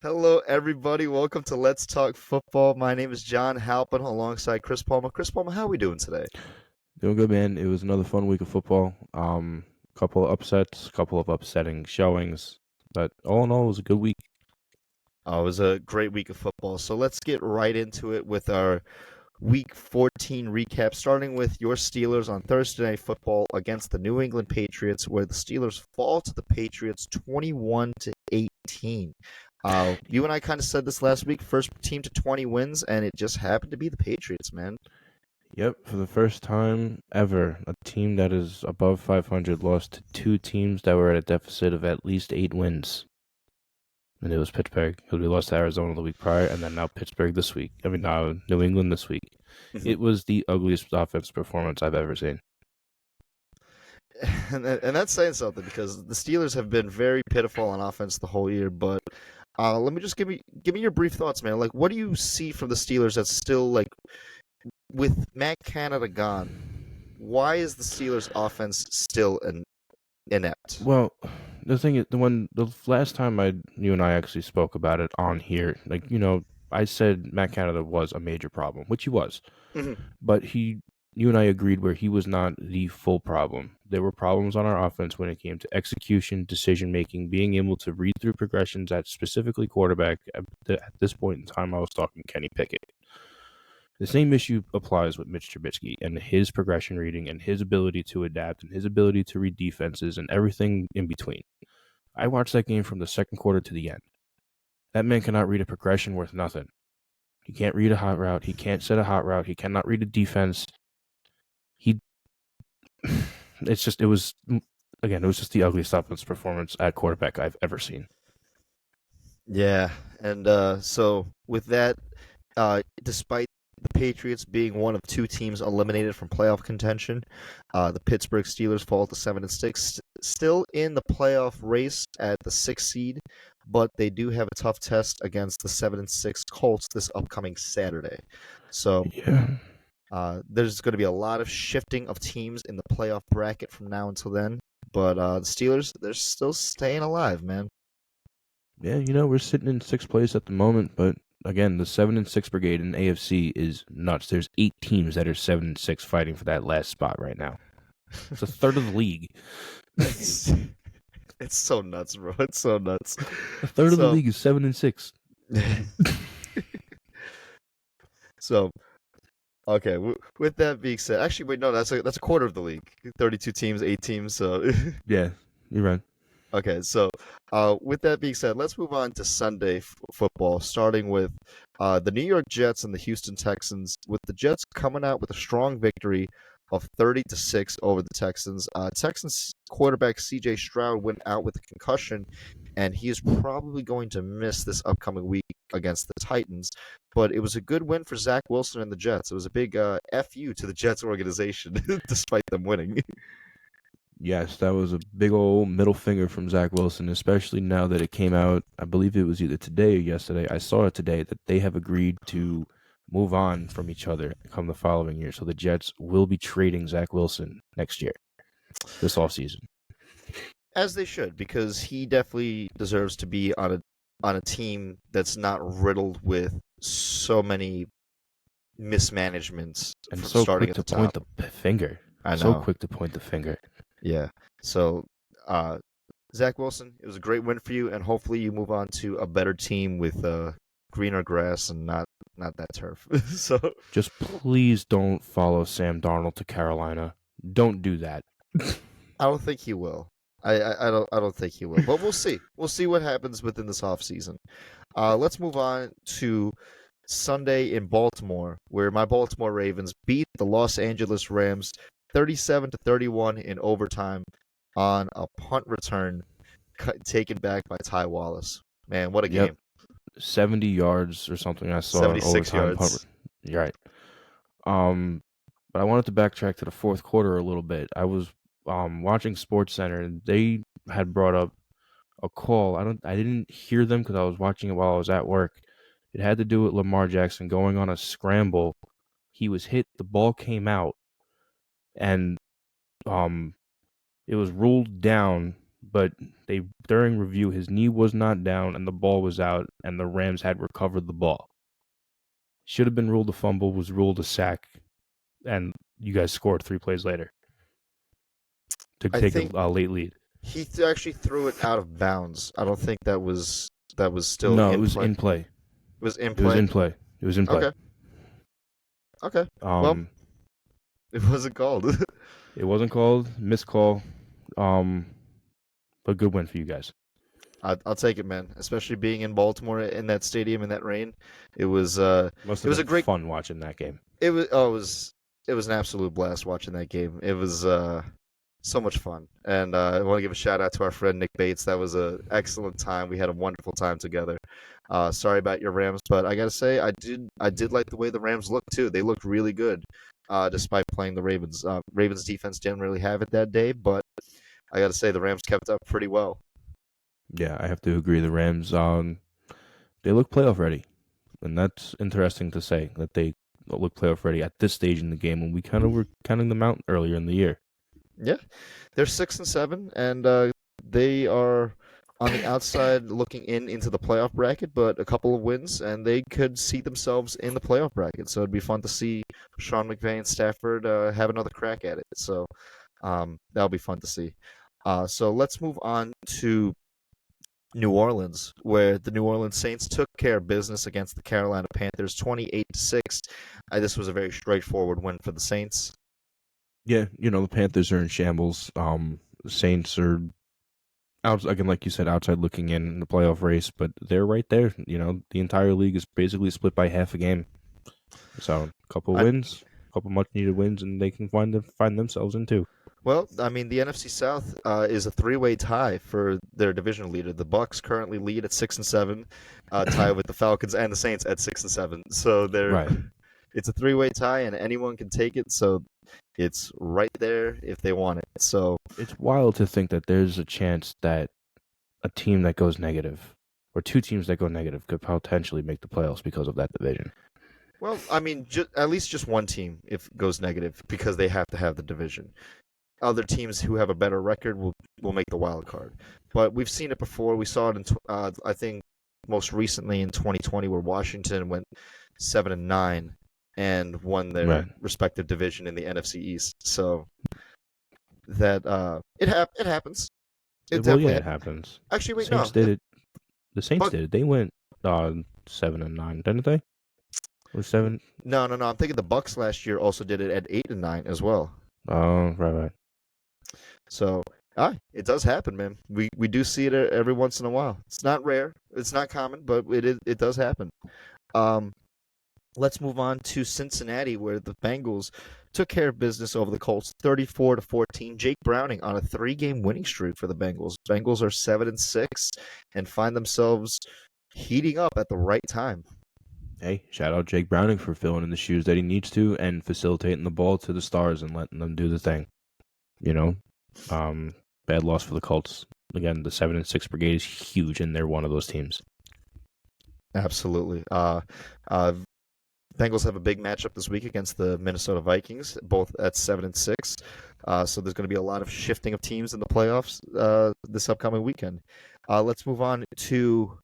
Hello, everybody. Welcome to Let's Talk Football. My name is John Halpin alongside Chris Palmer. Chris Palmer, how are we doing today? Doing good, man. It was another fun week of football. Couple of upsets, couple of upsetting showings, but all in all, it was a good week. It was a great week of football. So let's get right into it with our Week 14 recap, starting with your Steelers on Thursday Night Football against the New England Patriots, where the Steelers fall to the Patriots 21 to 18. You and I kind of said this last week, first team to 20 wins, and it just happened to be the Patriots, man. Yep, for the first time ever, a team that is above 500 lost to two teams that were at a deficit of at least 8 wins. And it was Pittsburgh, because we lost to Arizona the week prior, and then now Pittsburgh this week. New England this week. It was the ugliest offense performance I've ever seen. And that's saying something because the Steelers have been very pitiful on offense the whole year. But let me just give me your brief thoughts, man. Like, what do you see from the Steelers that's still like with Matt Canada gone? Why is the Steelers offense still inept? Well, the thing is, the last time you and I actually spoke about it on here, I said Matt Canada was a major problem, which he was, Mhm. but you and I agreed where he was not the full problem. There were problems on our offense when it came to execution, decision making, being able to read through progressions at specifically quarterback. At this point in time, I was talking Kenny Pickett. The same issue applies with Mitch Trubisky and his progression reading and his ability to adapt and his ability to read defenses and everything in between. I watched that game from the second quarter to the end. That man cannot read a progression worth nothing. He can't read a hot route. He can't set a hot route. He cannot read a defense. He, it was, again, it was just the ugliest offense performance at quarterback I've ever seen. Yeah, and so with that, despite the Patriots being one of two teams eliminated from playoff contention, the Pittsburgh Steelers fall to 7-6, still in the playoff race at the sixth seed, but they do have a tough test against the 7-6 Colts this upcoming Saturday. So Yeah. there's going to be a lot of shifting of teams in the playoff bracket from now until then. But the Steelers, they're still staying alive, man. Yeah, we're sitting in sixth place at the moment, but again, the 7-6 brigade in AFC is nuts. There's 8 teams that are 7-6 fighting for that last spot right now. It's a third of the league. It's it's so nuts, bro. It's so nuts. A third of the So league is 7-6. so okay. With that being said, actually, wait, no, that's a quarter of the league. 32 teams, 8 teams. So Yeah, you're right. okay. So with that being said, let's move on to Sunday football, starting with the New York Jets and the Houston Texans. With the Jets coming out with a strong victory of 30-6 over the Texans. Texans quarterback C.J. Stroud went out with a concussion, and he is probably going to miss this upcoming week against the Titans. But it was a good win for Zach Wilson and the Jets. It was a big FU to the Jets organization, despite them winning. Yes, that was a big old middle finger from Zach Wilson, especially now that it came out. I believe it was either today or yesterday. I saw it today that they have agreed to move on from each other come the following year. So the Jets will be trading Zach Wilson next year, this offseason. As they should, because he definitely deserves to be on a team that's not riddled with so many mismanagements And from so starting quick at to the point top. the finger. I So know. quick to point the finger. Yeah. So, uh, Zach Wilson, it was a great win for you, and hopefully you move on to a better team with greener grass and not that turf. So, Just please don't follow Sam Darnold to Carolina. Don't do that. I don't think he will. I don't think he will, but we'll see. We'll see what happens within this offseason. Let's move on to Sunday in Baltimore, where my Baltimore Ravens beat the Los Angeles Rams 37-31 in overtime on a punt return taken back by Ty Wallace. Man, what a Yep. game. 70 yards or something I saw in 76 overtime punt. yards. You're right. But I wanted to backtrack to the fourth quarter a little bit. I was watching Sports Center and they had brought up a call. I didn't hear them because I was watching it while I was at work. It had to do with Lamar Jackson going on a scramble. He was hit, the ball came out, and um it was ruled down but during review, his knee was not down and the ball was out, and the Rams had recovered the ball. Should have been ruled a fumble, was ruled a sack, and you guys scored 3 plays later to I take think a late lead. he actually threw it out of bounds. I don't think that was still No, it in was play. in play. It was in It was play. in play. It was in play. Okay. Okay. Well, it wasn't called. It wasn't called, missed call, but good win for you guys. I'll take it, man. Especially being in Baltimore in that stadium in that rain, it was Must it have was a been great. fun watching that game. It was an absolute blast watching that game. It was so much fun, and I want to give a shout out to our friend Nick Bates. That was an excellent time. We had a wonderful time together. Sorry about your Rams, but I gotta say I did like the way the Rams looked too. They looked really good, despite playing the Ravens. Ravens defense didn't really have it that day, but I gotta say the Rams kept up pretty well. Yeah, I have to agree. The Rams, they look playoff ready, and that's interesting to say that they look playoff ready at this stage in the game when we kind of were counting them out earlier in the year. Yeah, they're 6-7, and they are on the outside looking into the playoff bracket, but a couple of wins, and they could see themselves in the playoff bracket. So it'd be fun to see Sean McVay and Stafford have another crack at it. So that'll be fun to see. So let's move on to New Orleans, where the New Orleans Saints took care of business against the Carolina Panthers, 28-6. This was a very straightforward win for the Saints. Yeah, the Panthers are in shambles. The Saints are out again, like you said, outside looking in the playoff race, but they're right there. The entire league is basically split by half a game. So a couple I, wins, a couple much needed wins, and they can find themselves in two. Well, I mean, the NFC South is a three-way tie for their division leader. The Bucks currently lead at 6-7, tied with the Falcons and the Saints at 6-7. So Right. it's a three-way tie, and anyone can take it. So it's right there if they want it. So It's wild to think that there's a chance that a team that goes negative, or two teams that go negative, could potentially make the playoffs because of that division. well, I mean, at least just one team if goes negative because they have to have the division. Other teams who have a better record will make the wild card. But we've seen it before. We saw it in I think most recently in 2020 where Washington went 7-9 and won their Right. respective division in the NFC East. So that it happens. It Well, definitely yeah, it happens. Actually, wait, Saints no. did it. The Saints But did it. They went 7-9, didn't they? Or 7? no. I'm thinking the Bucks last year also did it at 8-9 as well. Oh, right. So, it does happen, man. We do see it every once in a while. It's not rare. It's not common, but it does happen. Let's move on to Cincinnati, where the Bengals took care of business over the Colts, 34-14. Jake Browning on a 3-game winning streak for the Bengals. Bengals are 7-6 and find themselves heating up at the right time. Hey, shout out Jake Browning for filling in the shoes that he needs to and facilitating the ball to the stars and letting them do the thing. Bad loss for the Colts. Again, the 7-6 brigade is huge, and they're one of those teams. Absolutely. Bengals have a big matchup this week against the Minnesota Vikings, both at 7-6. So there's going to be a lot of shifting of teams in the playoffs this upcoming weekend. Let's move on to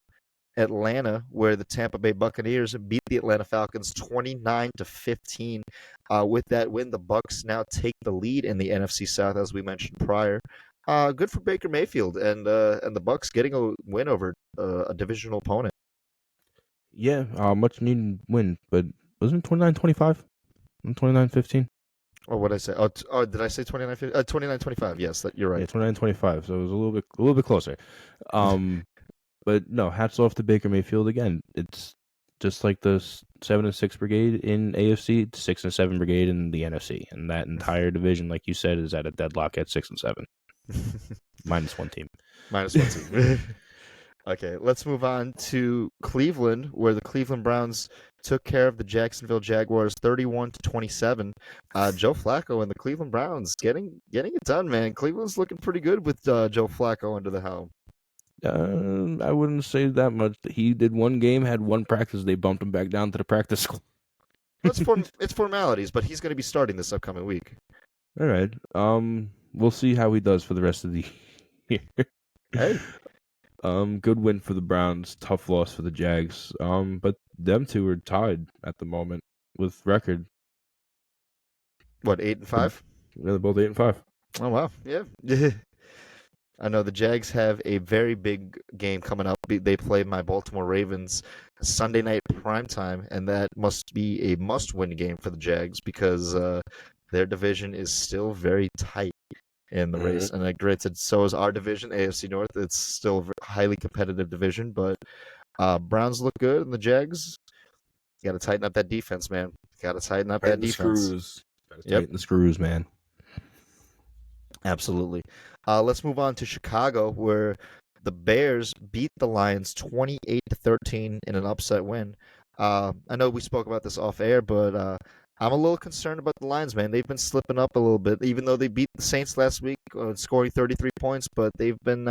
Atlanta, where the Tampa Bay Buccaneers beat the Atlanta Falcons 29-15. With that win, the Bucs now take the lead in the NFC South, as we mentioned prior. Good for Baker Mayfield and the Bucs getting a win over a divisional opponent. Yeah, much needed win, but wasn't it 29-25? 29-15? Or what did I say? Oh, did I say 29-25? Yes, you're right. Yeah, 29-25. So it was a little bit closer. But no, hats off to Baker Mayfield again. It's just like the 7-6 brigade in AFC, 6-7 brigade in the NFC, and that entire division, like you said, is at a deadlock at 6-7, minus one team. Minus one team. Okay, let's move on to Cleveland, where the Cleveland Browns took care of the Jacksonville Jaguars 31-27. Joe Flacco and the Cleveland Browns getting it done, man. Cleveland's looking pretty good with Joe Flacco under the helm. I wouldn't say that much. He did one game, had one practice. They bumped him back down to the practice school. It's formalities, but he's going to be starting this upcoming week. All right. We'll see how he does for the rest of the year. Hey, Good win for the Browns, tough loss for the Jags. But them two are tied at the moment with record. what, 8 and They're, 5? they're both 8-5. Oh wow, yeah. I know the Jags have a very big game coming up. They play my Baltimore Ravens Sunday night primetime, and that must be a must-win game for the Jags because their division is still very tight in the race. Mm-hmm. And granted, so is our division, AFC North. It's still a highly competitive division, but Browns look good, and the Jags got to tighten up that defense, man. Got to tighten up that Tighten the defense. screws. Gotta Yep. tighten the screws, man. Absolutely. Let's move on to Chicago, where the Bears beat the Lions 28-13 in an upset win. I know we spoke about this off air, but I'm a little concerned about the Lions, man. They've been slipping up a little bit, even though they beat the Saints last week, scoring 33 points. But they've been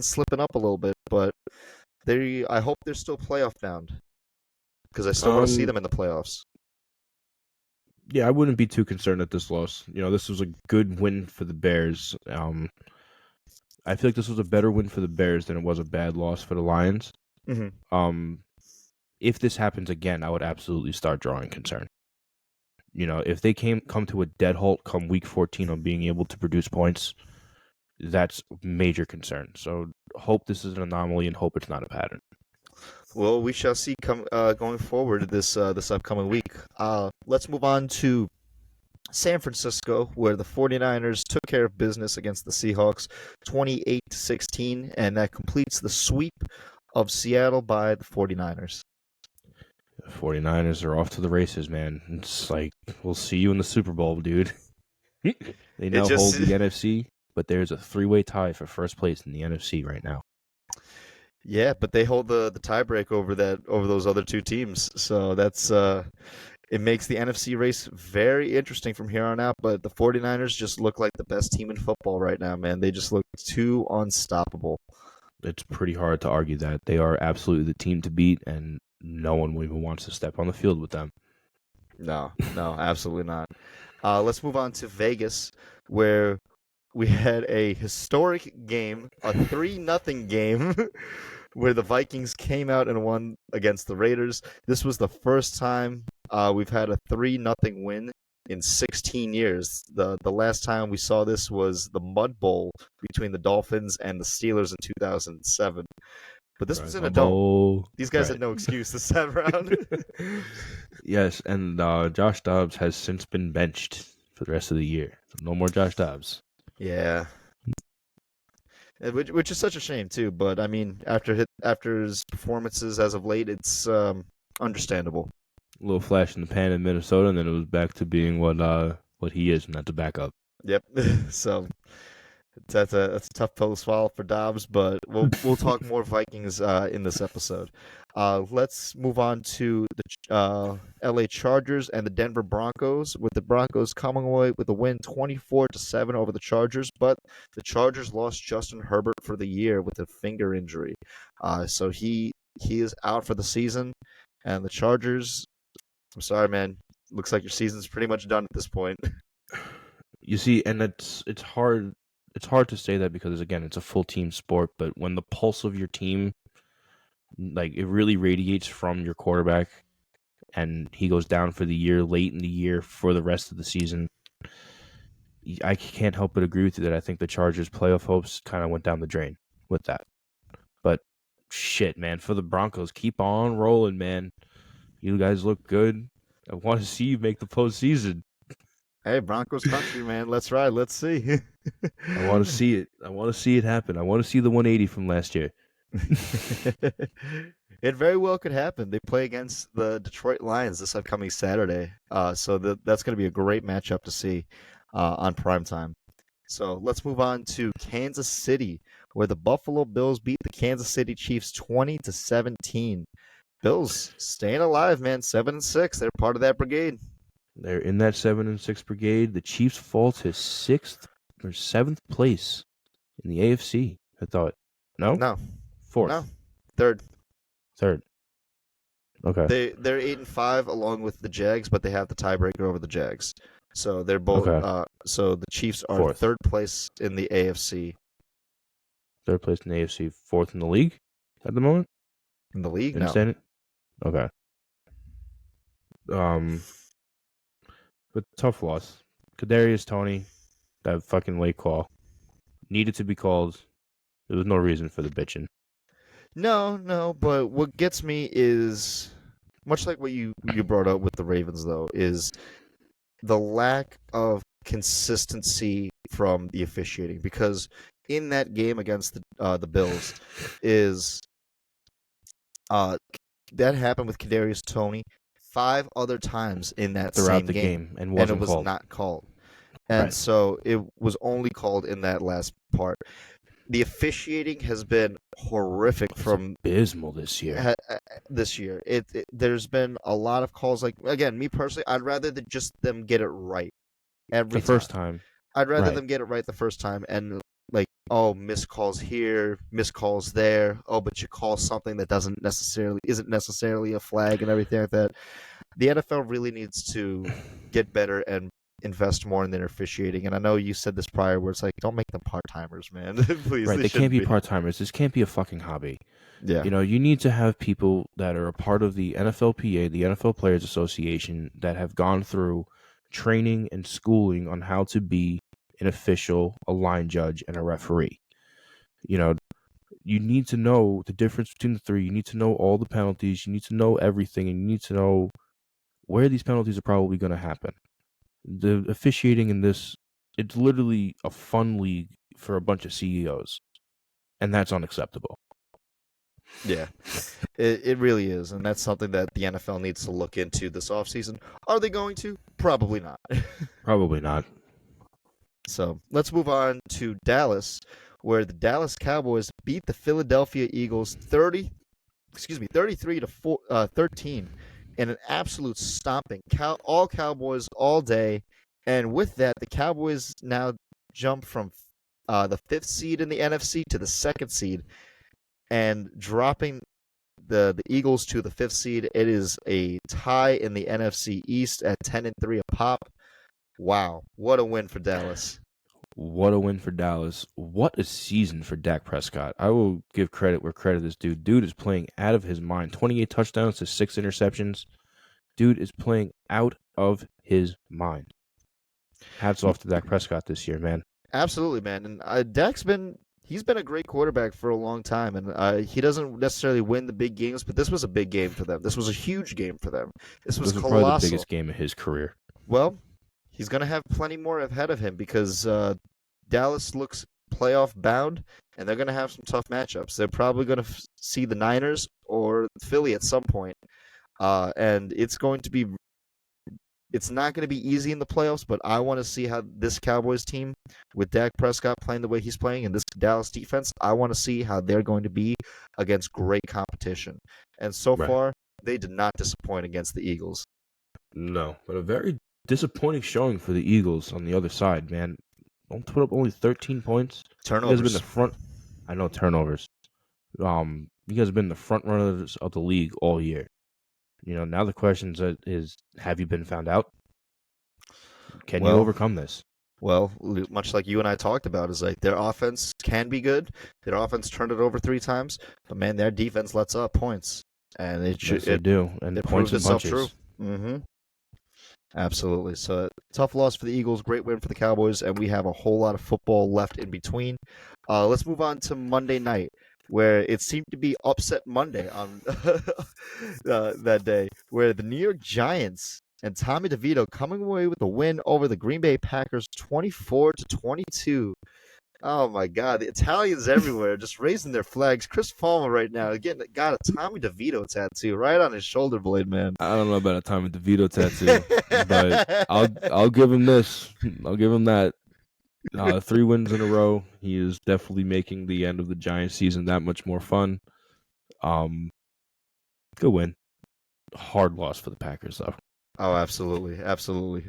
slipping up a little bit. But I hope they're still playoff bound because I still want to see Um, them in the playoffs. yeah, I wouldn't be too concerned at this loss. This was a good win for the Bears. I feel like this was a better win for the Bears than it was a bad loss for the Lions. Mm-hmm. Um, if this happens again, I would absolutely start drawing concern. If they come to a dead halt come week 14 on being able to produce points, that's major concern. So hope this is an anomaly and hope it's not a pattern. Well, we shall see going forward this upcoming week. Let's move on to San Francisco, where the 49ers took care of business against the Seahawks 28-16, and that completes the sweep of Seattle by the 49ers. 49ers are off to the races, man. It's like, we'll see you in the Super Bowl, dude. They It now hold just the NFC, but there's a three-way tie for first place in the NFC right now. Yeah, but they hold the tiebreak over those other two teams. So that's it makes the NFC race very interesting from here on out, but the 49ers just look like the best team in football right now, man. They just look too unstoppable. It's pretty hard to argue that. They are absolutely the team to beat, and no one even wants to step on the field with them. No, no, absolutely not. Let's move on to Vegas, where we had a historic game, a 3-0 game, where the Vikings came out and won against the Raiders. This was the first time we've had a 3-0 win in 16 years. The last time we saw this was the Mud Bowl between the Dolphins and the Steelers in 2007. But this was Right, in my a dome. bowl. These guys Right. had no excuse this time around. Yes, and Josh Dobbs has since been benched for the rest of the year. So no more Josh Dobbs. Yeah, which is such a shame too. But I mean, after his performances as of late, it's understandable. A little flash in the pan in Minnesota, and then it was back to being what he is, and that's a backup. Yep. So that's a tough pill to swallow for Dobbs, but we'll talk more Vikings in this episode. Let's move on to the L.A. Chargers and the Denver Broncos. With the Broncos coming away with a win, 24-7 over the Chargers, but the Chargers lost Justin Herbert for the year with a finger injury, so he is out for the season. And the Chargers, I'm sorry, man. Looks like your season's pretty much done at this point. You see, and it's hard. It's hard to say that because again, it's a full team sport. But when the pulse of your team, like it really radiates from your quarterback, and he goes down for the year, late in the year for the rest of the season, I can't help but agree with you that I think the Chargers' playoff hopes kind of went down the drain with that. But shit, man, for the Broncos, keep on rolling, man. You guys look good. I want to see you make the postseason. Hey, Broncos country, man. Let's ride. Let's see. I want to see it. I want to see it happen. I want to see the 180 from last year. It very well could happen. They play against the Detroit Lions this upcoming Saturday, so that's going to be a great matchup to see on primetime. So let's move on to Kansas City, where the Buffalo Bills beat the Kansas City Chiefs 20-17. Bills staying alive, man. 7-6. They're part of that brigade. They're in that 7-6 brigade. The Chiefs fall to 6th or 7th place in the AFC. I thought. No? No, 4th. no, third. 3rd. Okay. They're 8-5 along with the Jags, but they have the tiebreaker over the Jags. So they're both. Okay. So the Chiefs are 4th. third place in the AFC. third place in the AFC, fourth in the league at the moment. In the league, You no. understand it? Okay. But tough loss. Kadarius Toney, that fucking late call, needed to be called. There was no reason for the bitching. No, but what gets me is much like what you brought up with the Ravens, though, is the lack of consistency from the officiating. Because in that game against the Bills, is uh, that happened with Kadarius Toney 5 other times in that Throughout same the game, game and and it wasn't was called. not called. And Right. so it was only called in that last part. The officiating has been horrific It's from abysmal this year. this year. There's been a lot of calls. Like again, me personally, I'd rather just them get it right The every time. first time. I'd rather Right. them get it right the first time and like, oh, missed calls here, missed calls there. Oh, but you call something that isn't necessarily a flag and everything like that. The NFL really needs to get better and invest more in their officiating. And I know you said this prior, where it's like, don't make them part timers, man. Please, Right. they They can't shouldn't be be. part timers. This can't be a fucking hobby. Yeah, You need to have people that are a part of the NFLPA, the NFL Players Association, that have gone through training and schooling on how to be an official, a line judge, and a referee. You need to know the difference between the three. You need to know all the penalties. You need to know everything, and you need to know where these penalties are probably going to happen. The officiating in this, it's literally a fun league for a bunch of CEOs, and that's unacceptable. yeah. It really is, and that's something that the NFL needs to look into this offseason. Are they going to? Probably not. Probably not. So let's move on to Dallas, where the Dallas Cowboys beat the Philadelphia Eagles 33 to 13 in an absolute stomping. All Cowboys all day, and with that, the Cowboys now jump from the 5th seed in the NFC to the 2nd seed, and dropping the Eagles to the 5th seed. It is a tie in the NFC East at 10-3 a pop. Wow, what a win for Dallas. What a win for Dallas. What a season for Dak Prescott. I will give credit where credit is due. Dude is playing out of his mind. 28 touchdowns to 6 interceptions. Dude is playing out of his mind. Hats off to Dak Prescott this year, man. Absolutely, man. And he's been a great quarterback for a long time, and he doesn't necessarily win the big games, but this was a big game for them. This was a huge game for them. This was This was probably the colossal. biggest game of his career. Well, he's going to have plenty more ahead of him because Dallas looks playoff bound, and they're going to have some tough matchups. They're probably going to see the Niners or Philly at some point, and it's not going to be easy in the playoffs, but I want to see how this Cowboys team, with Dak Prescott playing the way he's playing and this Dallas defense, I want to see how they're going to be against great competition. And so Right. far, they did not disappoint against the Eagles. No, but a very disappointing showing for the Eagles on the other side, man. Don't put up only 13 points. You guys have been the Turnovers. front. I know turnovers. You guys have been the front runners of the league all year. Now the question is, have you been found out? Can you Well, overcome this? Well, much like you and I talked about, is like their offense can be good. Their offense turned it over 3 times, but man, their defense lets up points, and Yes, they do. And it points proved and itself punches. true. Mm-hmm. Absolutely. So tough loss for the Eagles, great win for the Cowboys, and we have a whole lot of football left in between. Let's move on to Monday night, where it seemed to be upset Monday on that day, where the New York Giants and Tommy DeVito coming away with a win over the Green Bay Packers 24-22. Oh my God, the Italians everywhere just raising their flags. Chris Palmer right now got a Tommy DeVito tattoo right on his shoulder blade, man. I don't know about a Tommy DeVito tattoo, but I'll give him this. I'll give him that. 3 wins in a row. He is definitely making the end of the Giants season that much more fun. Good win. Hard loss for the Packers, though. Oh, absolutely, absolutely.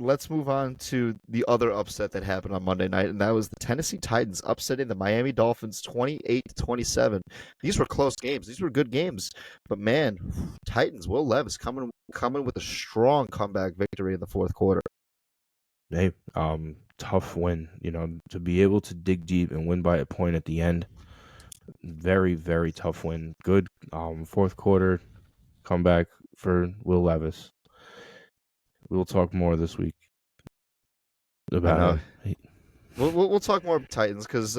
Let's move on to the other upset that happened on Monday night, and that was the Tennessee Titans upsetting the Miami Dolphins 28-27. These were close games. These were good games, but man, Titans, Will Levis coming with a strong comeback victory in the fourth quarter. Hey, tough win. To be able to dig deep and win by a point at the end. Very, very tough win. Good fourth quarter comeback for Will Levis. We will talk more this week I about know. him. We'll talk more Titans because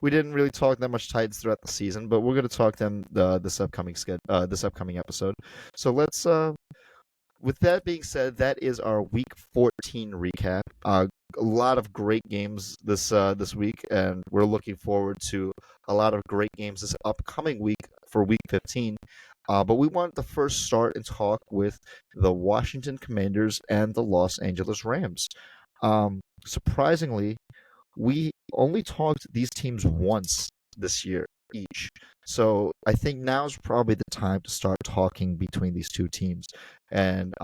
we didn't really talk that much Titans throughout the season, but we're going to talk them this upcoming episode. So let's with that being said, that is our Week 14 recap. A lot of great games this week, and we're looking forward to a lot of great games this upcoming week for Week 15. But we wanted to first start and talk with the Washington Commanders and the Los Angeles Rams. Surprisingly, we only talked these teams once this year each. So I think now is probably the time to start talking between these two teams. And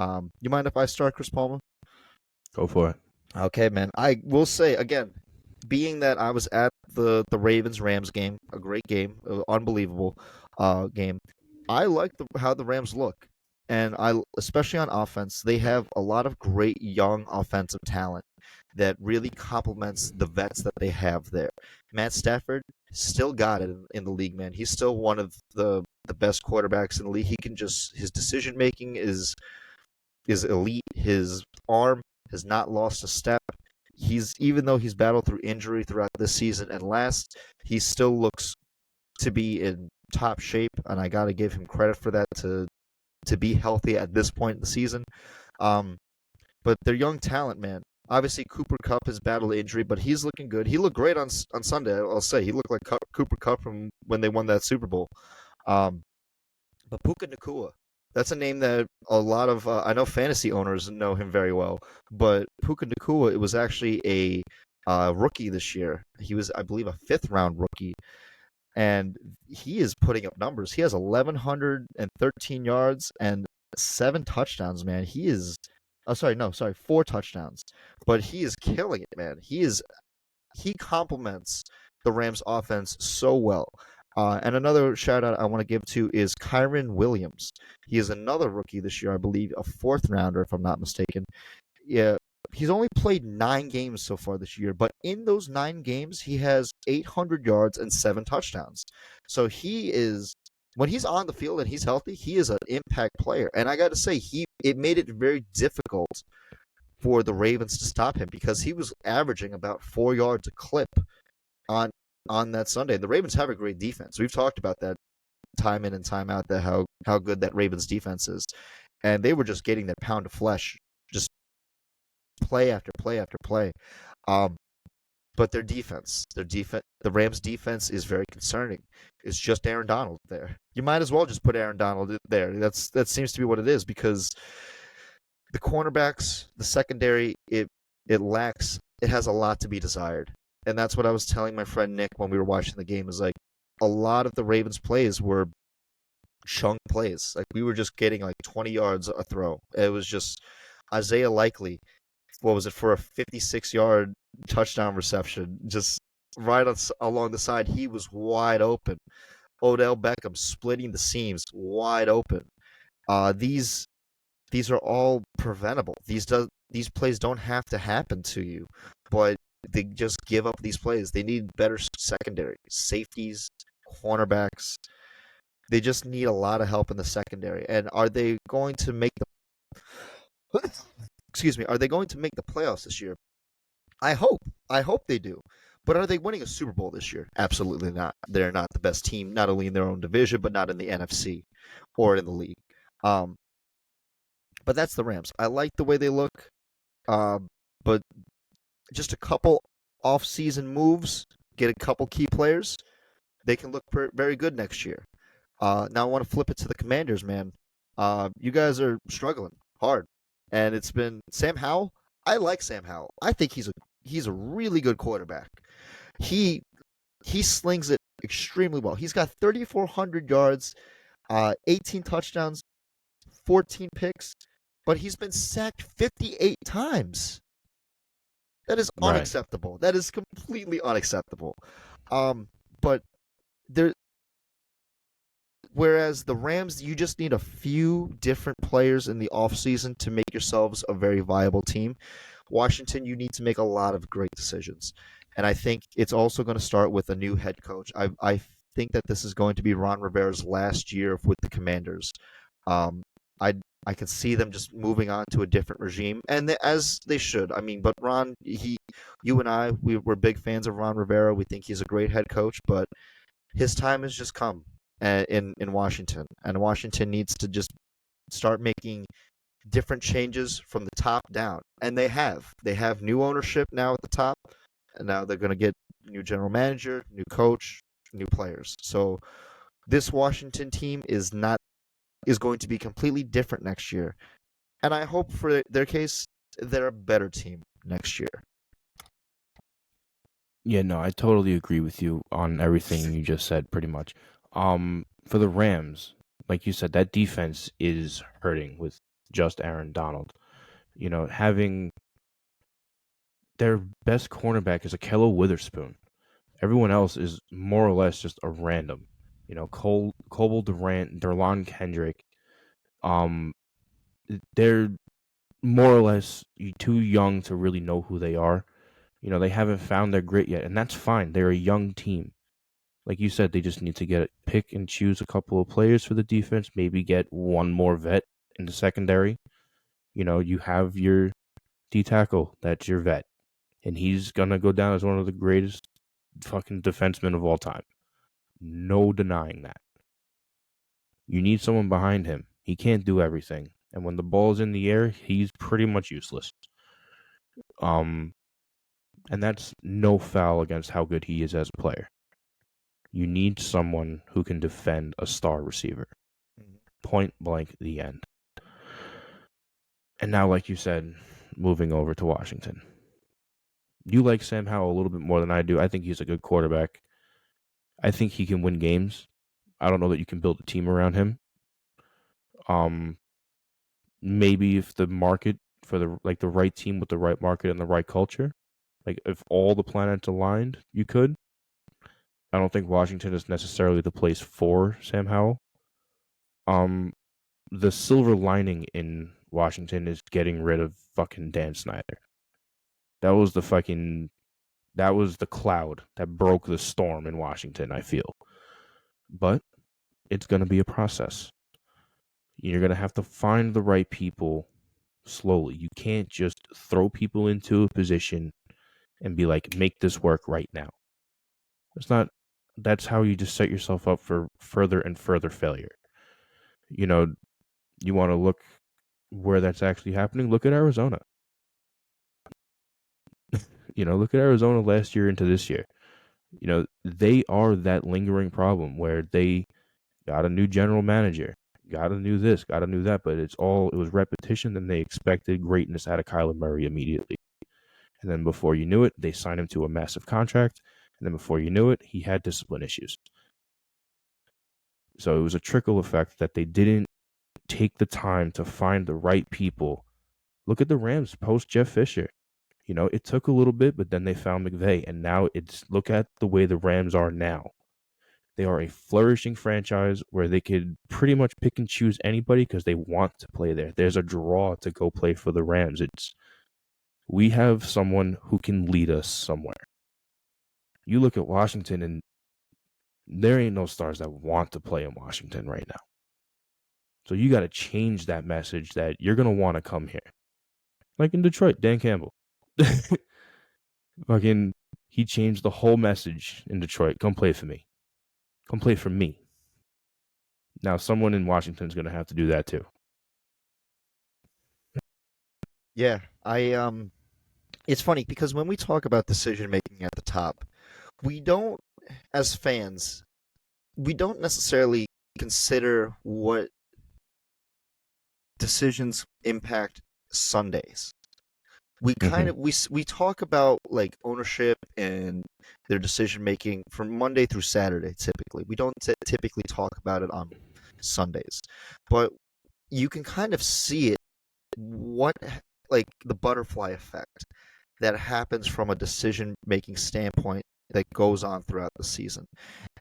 you mind if I start, Chris Palmer? Go for it. Okay, man. I will say again, being that I was at the Ravens Rams game, a great game, unbelievable game. I like how the Rams look, and I especially on offense, they have a lot of great young offensive talent that really complements the vets that they have there. Matt Stafford still got it in the league, man. He's still one of the best quarterbacks in the league. He can just his decision making is elite. His arm has not lost a step. He's even though he's battled through injury throughout this season and last, he still looks to be in top shape, and I got to give him credit for that to be healthy at this point in the season. Um, but they're young talent, man. Obviously, Cooper Cup has battled injury, but he's looking good. He looked great on Sunday. I'll say he looked like Cooper Cup from when they won that Super Bowl. Um, but Puka Nakua, that's a name that a lot of I know fantasy owners know him very well. But Puka Nakua, it was actually a rookie this year. He was, I believe, a fifth round rookie, and he is putting up numbers. He has 1,113 yards and 7 touchdowns. Man, he is. Oh, sorry, no, sorry, 4 touchdowns. But he is killing it, man. He complements the Rams offense so well. And another shout out I want to give to is Kyron Williams. He is another rookie this year, I believe, a fourth rounder, if I'm not mistaken. Yeah, he's only played 9 games so far this year, but in those 9 games, he has 800 yards and 7 touchdowns. So he is, when he's on the field and he's healthy, he is an impact player. And I got to say, it made it very difficult for the Ravens to stop him because he was averaging about 4 yards a clip on on that Sunday. The Ravens have a great defense. We've talked about that time in and time out, that how good that Ravens defense is, and they were just getting their pound of flesh, just play after play after play. Um, but the Rams' defense is very concerning. It's just Aaron Donald there. You might as well just put Aaron Donald there. That seems to be what it is because the cornerbacks, the secondary, it lacks. It has a lot to be desired, and that's what I was telling my friend Nick when we were watching the game. Is like a lot of the Ravens' plays were chunk plays. Like we were just getting like 20 yards a throw. It was just Isaiah Likely. What was it for a 56-yard touchdown reception? Just right along the side, he was wide open. Odell Beckham splitting the seams, wide open. These are all preventable. These plays don't have to happen to you, but they just give up these plays. They need better secondary, safeties, cornerbacks. They just need a lot of help in the secondary. And are they going to make the excuse me, are they going to make the playoffs this year? I hope. I hope they do. But are they winning a Super Bowl this year? Absolutely not. They're not the best team, not only in their own division, but not in the NFC or in the league. Um, but that's the Rams. I like the way they look. Uh, but just a couple off-season moves, get a couple key players, they can look very good next year. Now I want to flip it to the Commanders, man. You guys are struggling hard, and it's been Sam Howell. I like Sam Howell. I think he's a really good quarterback. He he slings it extremely well. He's got 3,400 yards, 18 touchdowns, 14 picks, but he's been sacked 58 times. That is Right. unacceptable. That is completely unacceptable. But there Whereas the Rams, you just need a few different players in the offseason to make yourselves a very viable team. Washington, you need to make a lot of great decisions. And I think it's also going to start with a new head coach. I think that this is going to be Ron Rivera's last year with the Commanders. Um, I I could see them just moving on to a different regime, and as they should. I mean, but Ron, you and I, we're big fans of Ron Rivera. We think he's a great head coach, but his time has just come in Washington, and Washington needs to just start making different changes from the top down. And they have. They have new ownership now at the top, and now they're going to get new general manager, new coach, new players. So this Washington team is going to be completely different next year. And I hope for their case they're a better team next year. Yeah, no, I totally agree with you on everything you just said, pretty much. For the Rams, like you said, that defense is hurting with just Aaron Donald. Having their best cornerback is Akello Witherspoon. Everyone else is more or less just a random. Coble Durant, Derlon Kendrick. Um, they're more or less too young to really know who they are. They haven't found their grit yet, and that's fine. They're a young team. Like you said, they just need to pick and choose a couple of players for the defense, maybe get one more vet in the secondary. You have your D tackle, that's your vet, and he's going to go down as one of the greatest fucking defensemen of all time. No denying that. You need someone behind him. He can't do everything. And when the ball's in the air, he's pretty much useless. And that's no foul against how good he is as a player. You need someone who can defend a star receiver. Point blank, the end. And now, like you said, moving over to Washington. You like Sam Howell a little bit more than I do. I think he's a good quarterback. I think he can win games. I don't know that you can build a team around him. Maybe if the market for the right team with the right market and the right culture, like if all the planets aligned, you could. I don't think Washington is necessarily the place for Sam Howell. The silver lining in Washington is getting rid of fucking Dan Snyder. That was the cloud that broke the storm in Washington, I feel. But it's going to be a process. You're going to have to find the right people slowly. You can't just throw people into a position and be like, make this work right now. That's how you just set yourself up for further and further failure. You want to look where that's actually happening. Look at Arizona. Look at Arizona last year into this year. They are that lingering problem where they got a new general manager, got a new this, got a new that, but it was repetition, and they expected greatness out of Kyler Murray immediately. And then before you knew it, they signed him to a massive contract, and then before you knew it, he had discipline issues. So it was a trickle effect that they didn't take the time to find the right people. Look at the Rams post Jeff Fisher. It took a little bit, but then they found McVay, and now look at the way the Rams are now. They are a flourishing franchise where they could pretty much pick and choose anybody because they want to play there. There's a draw to go play for the Rams. We have someone who can lead us somewhere. You look at Washington, and there ain't no stars that want to play in Washington right now. So you got to change that message that you're going to want to come here. Like in Detroit, Dan Campbell. He changed the whole message in Detroit. Come play for me. Come play for me. Now, someone in Washington is going to have to do that too. Yeah, it's funny because when we talk about decision making at the top, we don't, as fans, we don't necessarily consider what decisions impact Sundays. We kind of we talk about like ownership and their decision making from Monday through Saturday. Typically, we don't typically talk about it on Sundays, but you can kind of see it. What like the butterfly effect that happens from a decision making standpoint that goes on throughout the season.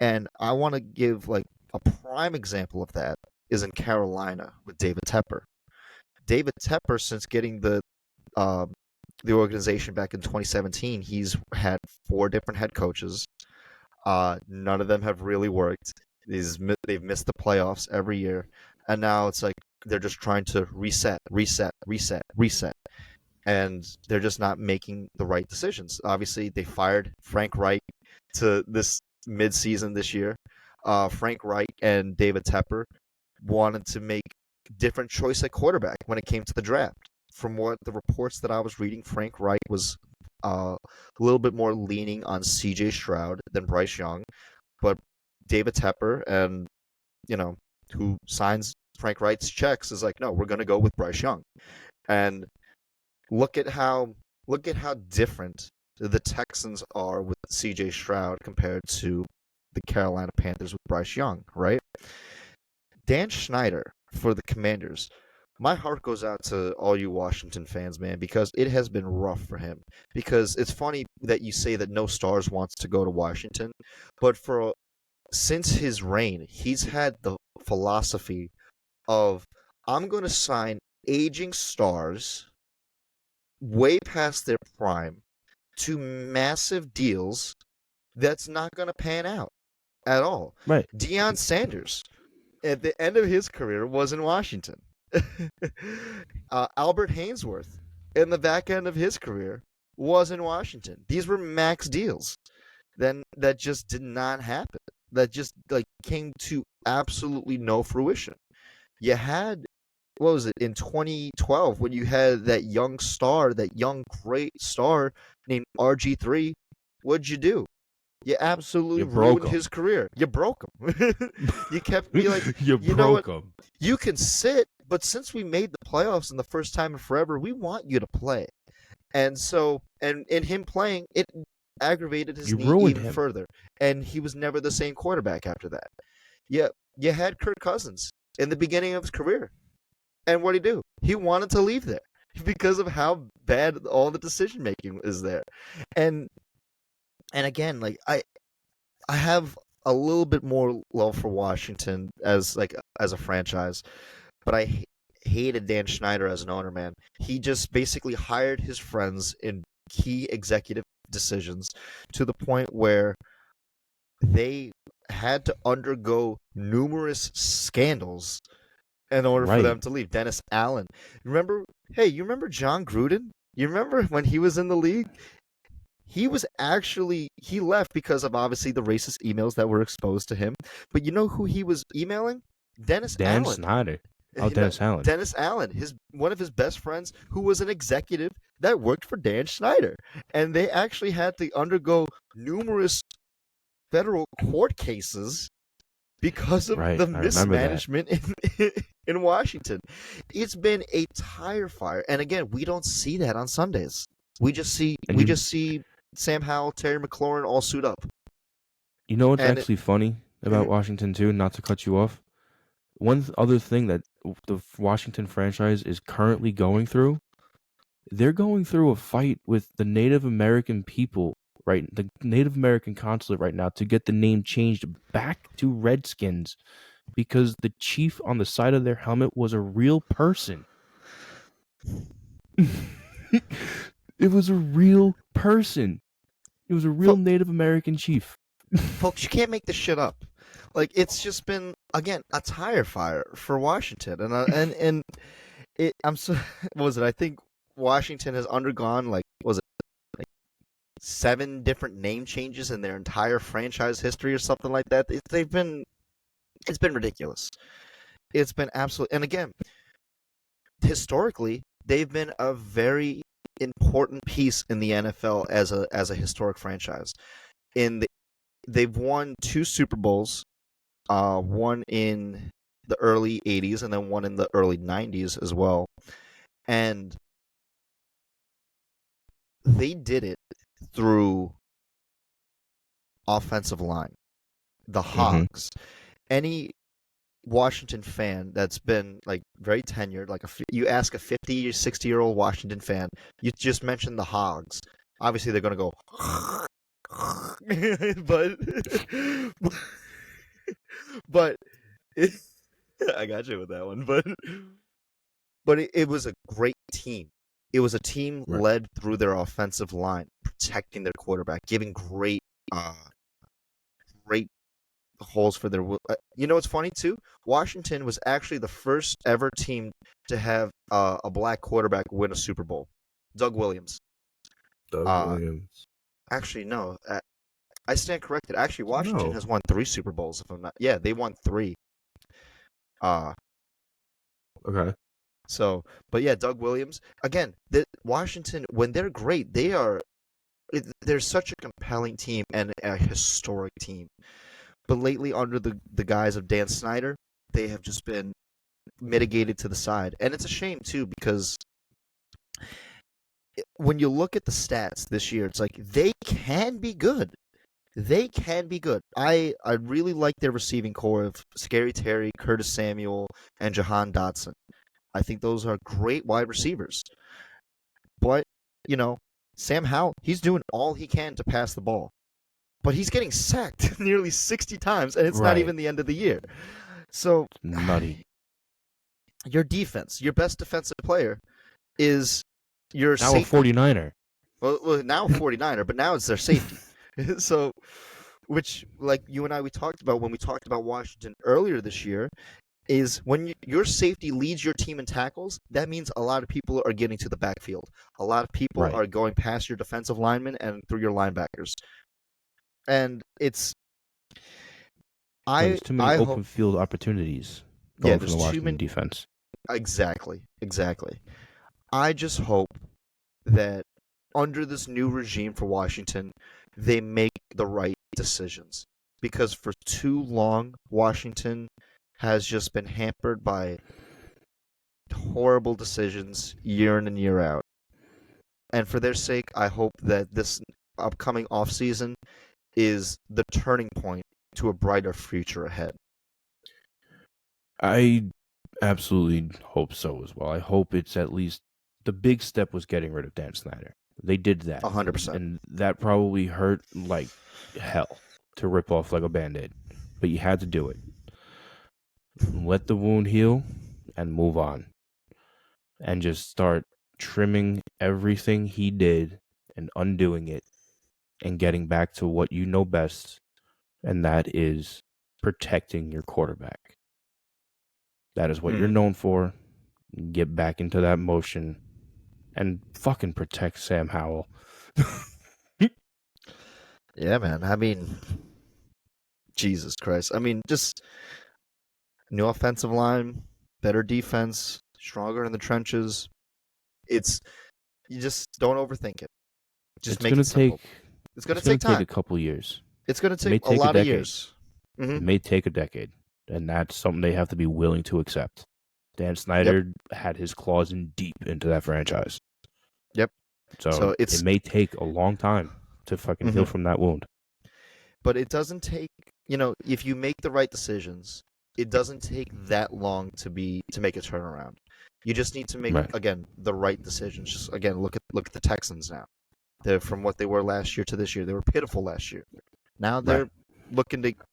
And I want to give like A prime example of that is in Carolina with David Tepper. David Tepper, since getting the organization back in 2017, he's had 4 different head coaches. None of them have really worked. They've missed the playoffs every year, and now it's like they're just trying to reset, reset, reset, reset, and they're just not making the right decisions. Obviously, they fired Frank Reich to this mid-season this year. Frank Reich and David Tepper wanted to make different choice at quarterback when it came to the draft. From what the reports that I was reading, Frank Reich was a little bit more leaning on C.J. Stroud than Bryce Young, but David Tepper and who signs Frank Reich's checks is like, no, we're going to go with Bryce Young. And look at how different the Texans are with C.J. Stroud compared to the Carolina Panthers with Bryce Young, right? Dan Schneider for the Commanders. My heart goes out to all you Washington fans, man, because it has been rough for him. Because it's funny that you say that no stars wants to go to Washington, but since his reign, he's had the philosophy of I'm going to sign aging stars way past their prime to massive deals that's not going to pan out at all. Right. Deion Sanders, at the end of his career, was in Washington. Albert Hainsworth, in the back end of his career, was in Washington. These were max deals. Then that just did not happen. That just came to absolutely no fruition. You had, what was it, in 2012 when you had that young star, that young great star named RG3? What'd you do? You absolutely ruined his career. You broke him. You kept me like, you broke him. You can sit, but since we made the playoffs in the first time in forever, we want you to play. And so, and in him playing, it aggravated his knee even further. And he was never the same quarterback after that. Yeah, you had Kirk Cousins in the beginning of his career. And what did he do? He wanted to leave there because of how bad all the decision making is there. And again, I have a little bit more love for Washington as a franchise, but I hated Dan Schneider as an owner, man. He just basically hired his friends in key executive decisions to the point where they had to undergo numerous scandals in order for them to leave. Dennis Allen. You remember John Gruden? You remember when he was in the league? He left because of obviously the racist emails that were exposed to him. But you know who he was emailing? Dan Snyder. Oh, Dennis Allen. Dennis Allen, one of his best friends, who was an executive that worked for Dan Schneider. And they actually had to undergo numerous federal court cases because of the mismanagement in Washington. It's been a tire fire. And again, we don't see that on Sundays. We just see Sam Howell, Terry McLaurin all suit up. You know what's actually funny about Washington too, not to cut you off? One other thing that the Washington franchise is currently going through, they're going through a fight with the Native American people, right? The Native American consulate right now to get the name changed back to Redskins because the chief on the side of their helmet was a real person. It was a real person. It was a real Native American chief. Folks, you can't make this shit up. It's just been, again, a tire fire for Washington, and what was it? I think Washington has undergone 7 different name changes in their entire franchise history or something like that. It's been ridiculous. It's been absolute, and again, historically, they've been a very important piece in the NFL as a historic franchise. They've won 2 Super Bowls, one in the early 80s and then one in the early 90s as well. And they did it through offensive line. The Hogs. Any Washington fan that's been very tenured, you ask a 50 or 60-year-old Washington fan, you just mention the Hogs. Obviously, they're going to go, But it, I got you with that one. But it was a great team. It was a team Right. led through their offensive line, protecting their quarterback, giving great holes for their. You know what's funny too? Washington was actually the first ever team to have a black quarterback win a Super Bowl. Doug Williams. Doug Uh, Williams. actually, no. I stand corrected. Actually, Washington No. has won 3 Super Bowls. If I'm not, yeah, they won 3. Uh, Okay. so, but yeah, Doug Williams again. Washington, when they're great, they're such a compelling team and a historic team. But lately, under the guise of Dan Snyder, they have just been mitigated to the side, and it's a shame too because when you look at the stats this year, it's like they can be good. They can be good. I really like their receiving core of Scary Terry, Curtis Samuel, and Jahan Dotson. I think those are great wide receivers. But, you know, Sam Howell, he's doing all he can to pass the ball. But he's getting sacked nearly 60 times, and it's not Right. even the end of the year. So, Nutty. your defense, your best defensive player, is your Now a safety. 49er. Well, now a 49er, but now it's their safety. So, which, like you and I, we talked about when we talked about Washington earlier this year, is when your safety leads your team in tackles, that means a lot of people are getting to the backfield. A lot of people Right. are going past your defensive linemen and through your linebackers. And it's Right. There's too many I open hope field opportunities yeah, going from there's the too Washington many defense. exactly. I just hope that under this new regime for Washington, they make the right decisions. Because for too long, Washington has just been hampered by horrible decisions year in and year out. And for their sake, I hope that this upcoming offseason is the turning point to a brighter future ahead. I absolutely hope so as well. I hope it's at least the big step was getting rid of Dan Snyder. They did that. 100%. And that probably hurt like hell to rip off like a band-aid. But you had to do it. Let the wound heal and move on. And just start trimming everything he did and undoing it and getting back to what you know best, and that is protecting your quarterback. That is what you're known for. Get back into that motion and fucking protect Sam Howell. Yeah, man. I mean, Jesus Christ. I mean, just new offensive line, better defense, stronger in the trenches. You just don't overthink it. Just It's make gonna it simple. take. It's going It's to gonna take take time. a couple years. It's going to It may take a take a lot of decade. years. It may take a decade, and that's something they have to be willing to accept. Dan Yep. Snyder had his claws in deep into that franchise. Yep. So it's it may take a long time to fucking heal from that wound. But it doesn't take, if you make the right decisions, it doesn't take that long to make a turnaround. You just need to make Right. again the right decisions. Just again look at the Texans now. They're from what they were last year to this year. They were pitiful last year. Now they're Right.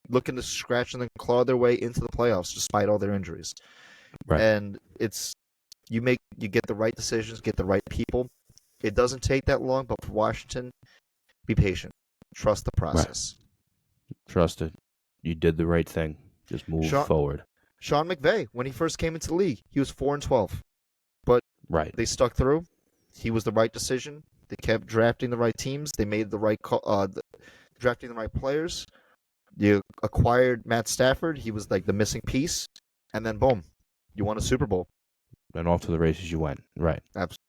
looking to scratch and then claw their way into the playoffs despite all their injuries. Right. And you get the right decisions, get the right people. It doesn't take that long, but for Washington, be patient. Trust the process. Right. Trust it. You did the right thing. Just move forward. Sean McVay, when he first came into the league, he was 4-12, but Right. they stuck through. He was the right decision. They kept drafting the right teams. They made the right drafting the right players. You acquired Matt Stafford. He was like the missing piece, and then boom, you won a Super Bowl. And off to the races you went. Right.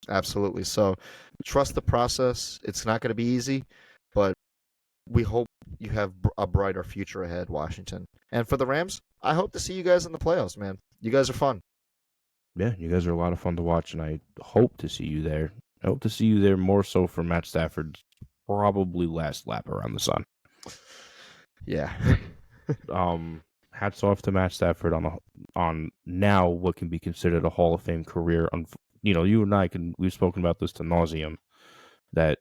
Absolutely. So trust the process. It's not going to be easy, but we hope you have a brighter future ahead, Washington. And for the Rams, I hope to see you guys in the playoffs, man. You guys are fun. Yeah, you guys are a lot of fun to watch, and I hope to see you there. I hope to see you there more so for Matt Stafford's probably last lap around the sun. Yeah. Hats off to Matt Stafford on now what can be considered a Hall of Fame career. You and I we've spoken about this to nauseum, that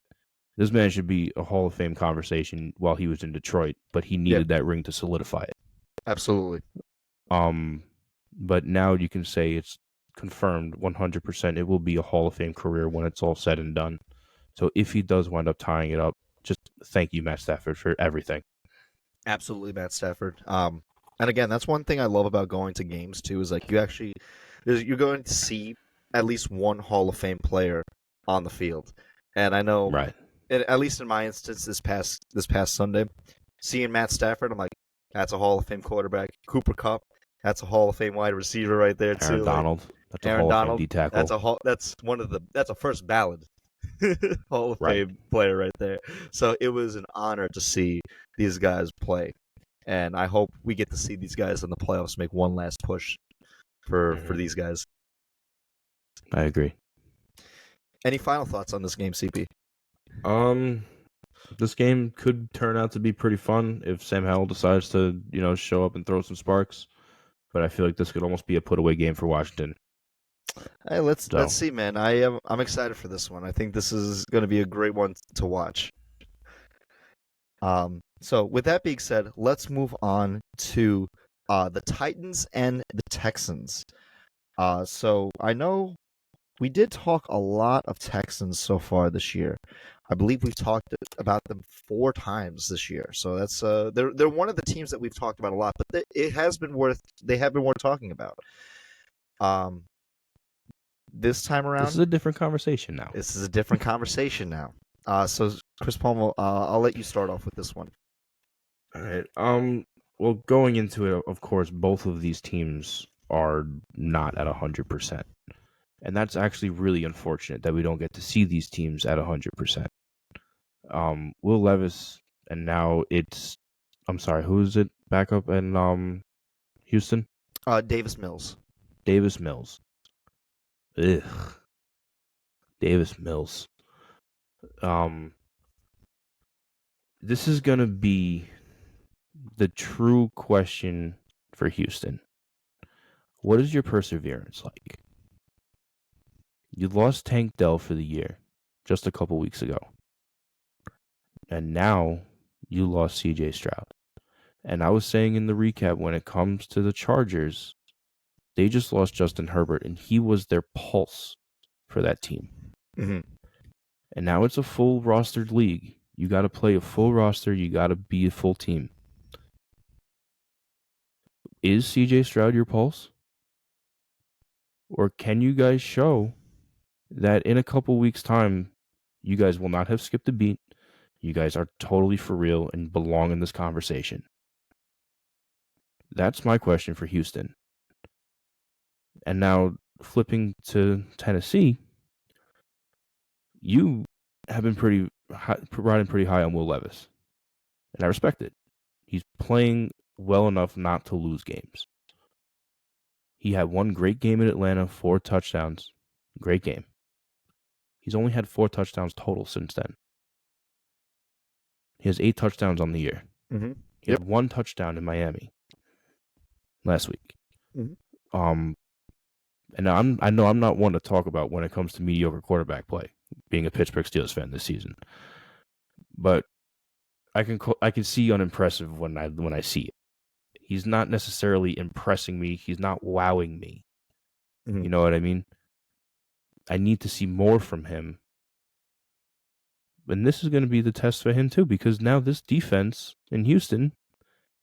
this man should be a Hall of Fame conversation while he was in Detroit, but he needed that ring to solidify it. Absolutely. But now you can say it's confirmed 100%. It will be a Hall of Fame career when it's all said and done. So if he does wind up tying it up, just thank you, Matt Stafford, for everything. Absolutely, Matt Stafford. And again, that's one thing I love about going to games too. Is like you're going to see at least one Hall of Fame player on the field. And I know, Right. at least in my instance, this past Sunday, seeing Matt Stafford, I'm like, that's a Hall of Fame quarterback. Cooper Kupp, that's a Hall of Fame wide receiver right there Aaron too. Like Donald, that's a Aaron Hall of Fame Donald, D tackle. that's a first ballot Hall of Right. Fame player right there. So it was an honor to see these guys play, and I hope we get to see these guys in the playoffs make one last push for these guys. I agree. Any final thoughts on this game, CP? Um, this game could turn out to be pretty fun if Sam Howell decides to, show up and throw some sparks. But I feel like this could almost be a put away game for Washington. Hey, let's So see, man. I'm excited for this one. I think this is going to be a great one to watch. So with that being said, let's move on to the Titans and the Texans. So I know we did talk a lot of Texans so far this year. I believe we've talked about them 4 times this year. So that's they're one of the teams that we've talked about a lot, but they have been worth talking about. Um, this time this is around, a different conversation now. this is a different conversation now. So Chris Palmer, I'll let you start off with this one. All right. Well, going into it, of course, both of these teams are not at 100%. And that's actually really unfortunate that we don't get to see these teams at 100%. Will Levis, and now I'm sorry, who is it back up in Houston? Davis Mills. Davis Mills. Ugh. Davis Mills. This is going to be the true question for Houston. What is your perseverance like? You lost Tank Dell for the year just a couple weeks ago. And now you lost CJ Stroud. And I was saying in the recap, when it comes to the Chargers, they just lost Justin Herbert, and he was their pulse for that team. Mm-hmm. And now it's a full rostered league. You got to play a full roster. You got to be a full team. Is CJ Stroud your pulse? Or can you guys show that in a couple weeks' time, you guys will not have skipped a beat? You guys are totally for real and belong in this conversation. That's my question for Houston. And now flipping to Tennessee, you have been riding pretty high on Will Levis, and I respect it. He's playing well enough not to lose games. He had one great game in Atlanta, 4 touchdowns. Great game. He's only had 4 touchdowns total since then. He has 8 touchdowns on the year. Mm-hmm. He had 1 touchdown in Miami last week. Mm-hmm. And I know I'm not one to talk about when it comes to mediocre quarterback play, being a Pittsburgh Steelers fan this season. But I can see unimpressive when I see it. He's not necessarily impressing me. He's not wowing me. Mm-hmm. You know what I mean? I need to see more from him. And this is going to be the test for him too, because now this defense in Houston,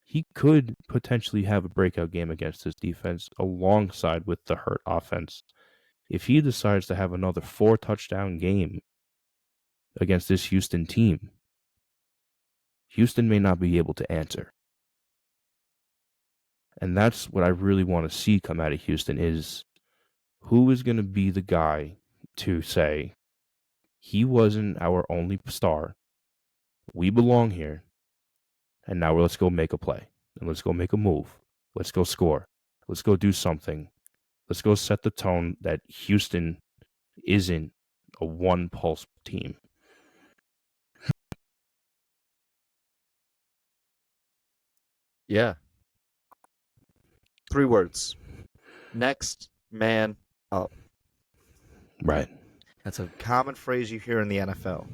he could potentially have a breakout game against this defense alongside with the hurt offense. If he decides to have another 4 touchdown game against this Houston team, Houston may not be able to answer. And that's what I really want to see come out of Houston is who is going to be the guy to say, he wasn't our only star. We belong here. And now let's go make a play. And let's go make a move. Let's go score. Let's go do something. Let's go set the tone that Houston isn't a one pulse team. Yeah. 3 words. Next man up. Right. That's a common phrase you hear in the NFL.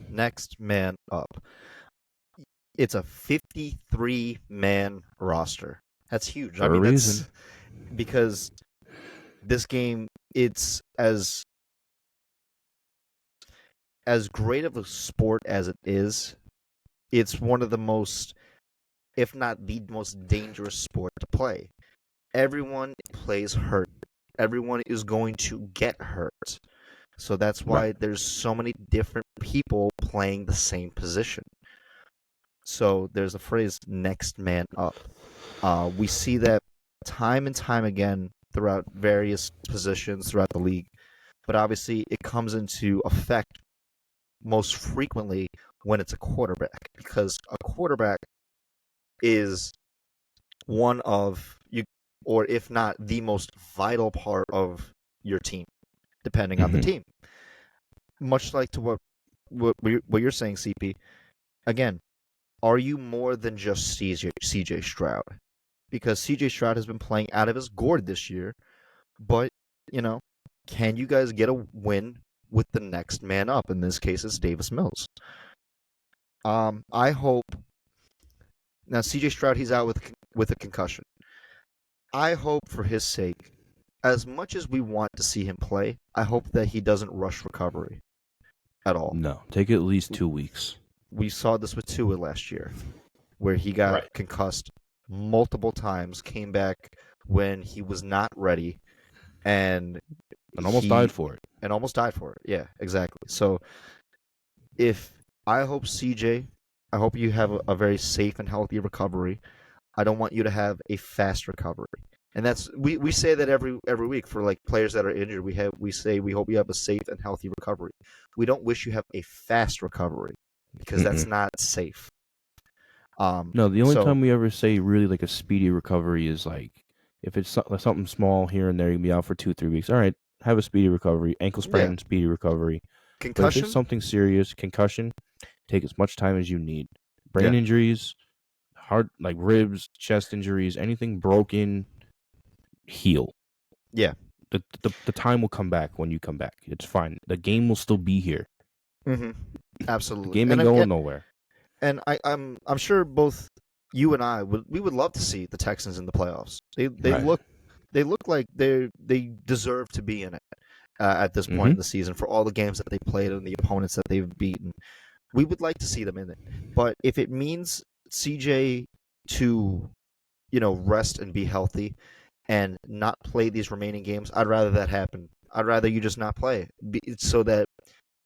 Next man up. It's a 53-man roster. That's huge. I for a mean, reason. that's because this game, it's as great of a sport as it is. It's one of the most, if not the most dangerous sport to play. Everyone plays hurt. Everyone is going to get hurt. So that's Right. why there's so many different people playing the same position. So there's a phrase, next man up. We see that time and time again throughout various positions throughout the league. But obviously, it comes into effect most frequently when it's a quarterback, because a quarterback is one of you, or if not the most vital part of your team, depending on the Mm-hmm. team. Much like to what you're saying, CP. Again, are you more than just CJ Stroud? Because CJ Stroud has been playing out of his gourd this year, but you know, can you guys get a win with the next man up? In this case, it's Davis Mills. I hope now CJ Stroud, he's out with a concussion. I hope for his sake, as much as we want to see him play, I hope that he doesn't rush recovery at all. No, take at least 2 weeks. We saw this with Tua last year, where he got Right. concussed multiple times, came back when he was not ready, and And almost died he for it. and almost died for it. Yeah, exactly. So if I hope CJ, I hope you have a very safe and healthy recovery. I don't want you to have a fast recovery. And that's we say that every week for like players that are injured. We say we hope you have a safe and healthy recovery. We don't wish you have a fast recovery because that's Mm-mm. not safe. No, the only So time we ever say really like a speedy recovery is like if it's something small here and there, you can be out for 2-3 weeks. All right, have a speedy recovery. Ankle yeah, sprain, speedy recovery. But if it's concussion. something serious, concussion, take as much time as you need. Brain Yeah. injuries, heart, like ribs, chest injuries, anything broken, heal. Yeah. The time will come back when you come back. It's fine. The game will still be here. Mm-hmm. The Absolutely. game And ain't I- going and nowhere. and I'm sure both you and I would love to see the Texans in the playoffs. Right. They look like they deserve to be in it at this point Mm-hmm. in the season for all the games that they played and the opponents that they've beaten. We would like to see them in it, but if it means CJ to rest and be healthy and not play these remaining games, I'd rather that happen. I'd rather you just not play so that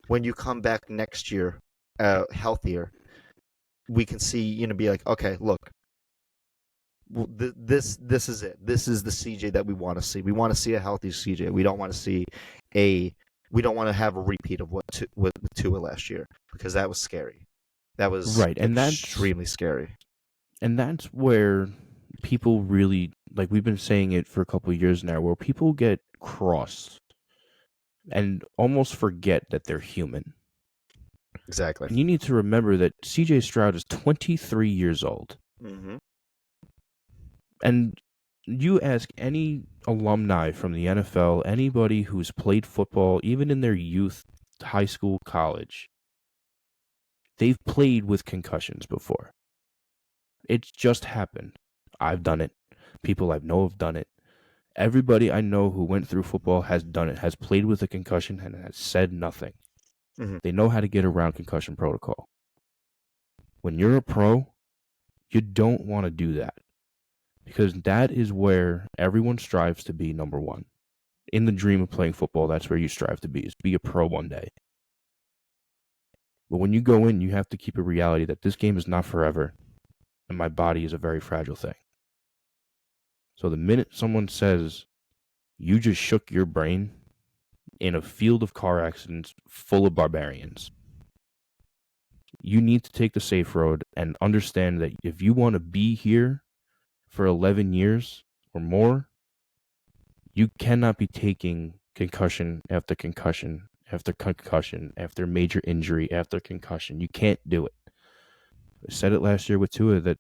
when you come back next year healthier, we can see, be like, okay, look, this is it. This is the CJ that we want to see. We want to see a healthy CJ. We don't want to see a we don't want to have a repeat of what with Tua last year, because that was scary. That was Right. extremely scary. And that's where people really, like we've been saying it for a couple of years now, where people get crossed and almost forget that they're human. Exactly. And you need to remember that CJ Stroud is 23 years old. Mm-hmm. And you ask any alumni from the NFL, anybody who's played football, even in their youth, high school, college, they've played with concussions before. It's just happened. I've done it. People I know have done it. Everybody I know who went through football has done it, has played with a concussion, and has said nothing. Mm-hmm. They know how to get around concussion protocol. When you're a pro, you don't want to do that, because that is where everyone strives to be number one. In the dream of playing football, that's where you strive to be, is be a pro one day. But when you go in, you have to keep a reality that this game is not forever, and my body is a very fragile thing. So the minute someone says, you just shook your brain in a field of car accidents full of barbarians, you need to take the safe road and understand that if you want to be here for 11 years or more, you cannot be taking concussion after concussion after concussion after major injury after concussion. You can't do it. I said it last year with Tua that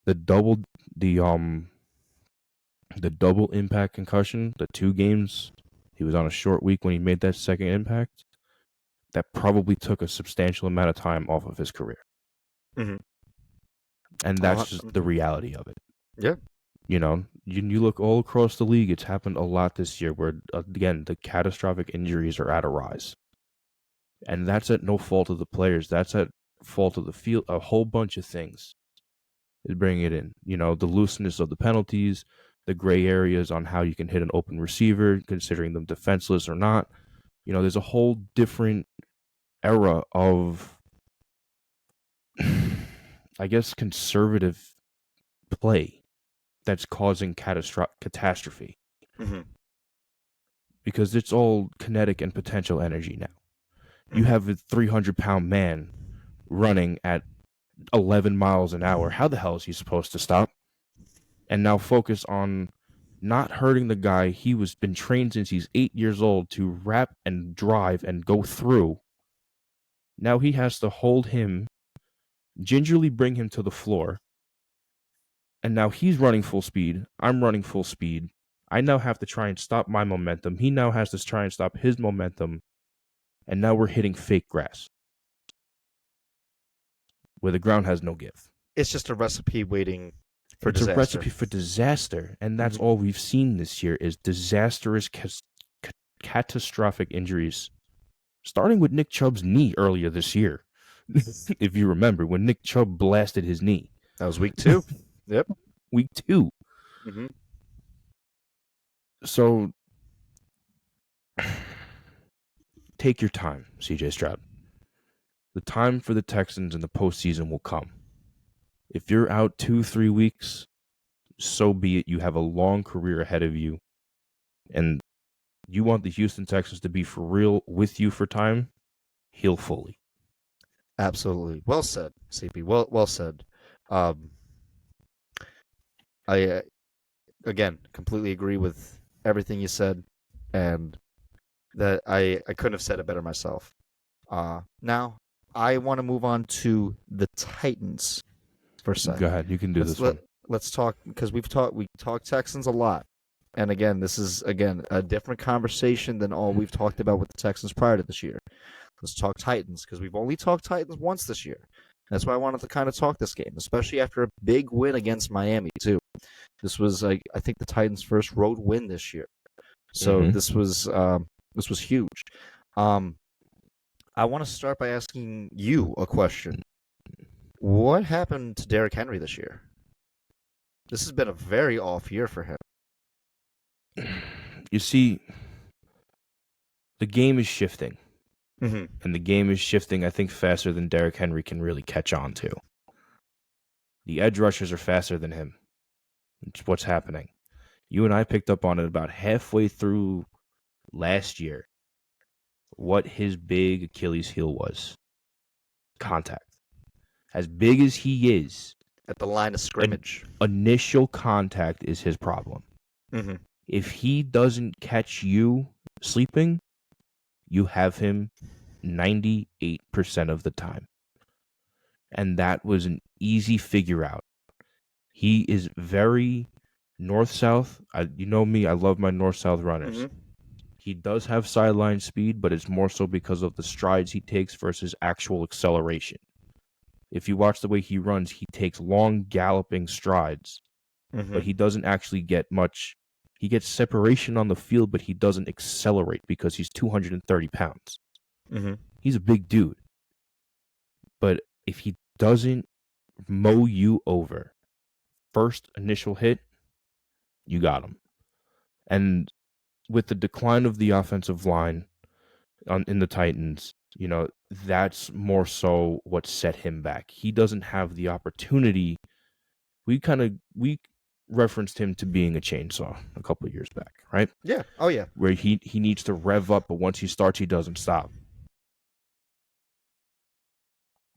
the double the the double impact concussion, the 2 games, he was on a short week when he made that second impact. That probably took a substantial amount of time off of his career. Mm-hmm. And that's just the reality of it. Yeah. You look all across the league, it's happened a lot this year where, again, the catastrophic injuries are at a rise. And that's at no fault of the players. That's at fault of the field. A whole bunch of things is bringing it in. The looseness of the penalties, the gray areas on how you can hit an open receiver, considering them defenseless or not. There's a whole different era of, I guess, conservative play that's causing catastrophe. Mm-hmm. Because it's all kinetic and potential energy now. You have a 300-pound man running at 11 miles an hour. How the hell is he supposed to stop? And now focus on not hurting the guy he was been trained since he's 8 years old to wrap and drive and go through. Now he has to hold him, gingerly bring him to the floor. And now he's running full speed. I'm running full speed. I now have to try and stop my momentum. He now has to try and stop his momentum. And now we're hitting fake grass where the ground has no give. It's just a recipe waiting for It's disaster. a recipe for disaster. And that's all we've seen this year is disastrous, catastrophic injuries. Starting with Nick Chubb's knee earlier this year. If you remember, when Nick Chubb blasted his knee. That was week 2. Yep. Week 2. Mm-hmm. So, take your time, CJ Stroud. The time for the Texans in the postseason will come. If you're out 2-3 weeks, so be it. You have a long career ahead of you. And you want the Houston Texans to be for real with you for time, heal fully. Absolutely. Well said, CP. Well said. I, again, completely agree with everything you said, and that I couldn't have said it better myself. Now, I want to move on to the Titans for a second. Go ahead. You can do this one. Let's talk, because we talked Texans a lot. And again, this is, a different conversation than all we've talked about with the Texans prior to this year. Let's talk Titans, because we've only talked Titans once this year. That's why I wanted to kind of talk this game, especially after a big win against Miami, too. This was, I think, the Titans' first road win this year. So this was huge. I want to start by asking you a question. What happened to Derrick Henry this year? This has been a very off year for him. You see, the game is shifting. Mm-hmm. And the game is shifting, I think, faster than Derrick Henry can really catch on to. The edge rushers are faster than him. It's what's happening. You and I picked up on it about halfway through last year, what his big Achilles heel was. Contact. As big as he is, at the line of scrimmage, initial contact is his problem. Mm-hmm. If he doesn't catch you sleeping, you have him 98% of the time. And that was an easy figure out. He is very north-south. You know me, I love my north-south runners. Mm-hmm. He does have sideline speed, but it's more so because of the strides he takes versus actual acceleration. If you watch the way he runs, he takes long galloping strides, but he doesn't actually get much. He gets separation on the field, but he doesn't accelerate because he's 230 pounds. Mm-hmm. He's a big dude. But if he doesn't mow you over, first initial hit, you got him. And with the decline of the offensive line in the Titans, that's more so what set him back. He doesn't have the opportunity. We referenced him to being a chainsaw a couple of years back, right? Yeah. Oh, yeah. Where he needs to rev up, but once he starts, he doesn't stop.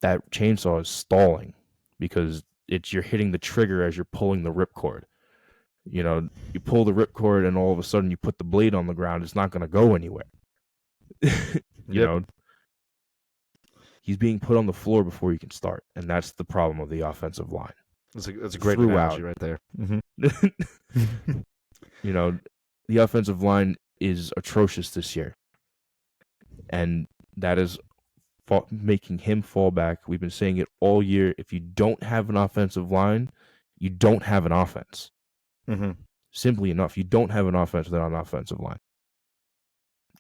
That chainsaw is stalling because you're hitting the trigger as you're pulling the ripcord. You pull the ripcord and all of a sudden you put the blade on the ground. It's not going to go anywhere. You know, he's being put on the floor before he can start, and that's the problem of the offensive line. That's a great analogy right there. Mm-hmm. The offensive line is atrocious this year, and that is making him fall back. We've been saying it all year. If you don't have an offensive line, you don't have an offense. Mm-hmm. Simply enough, you don't have an offense without an offensive line.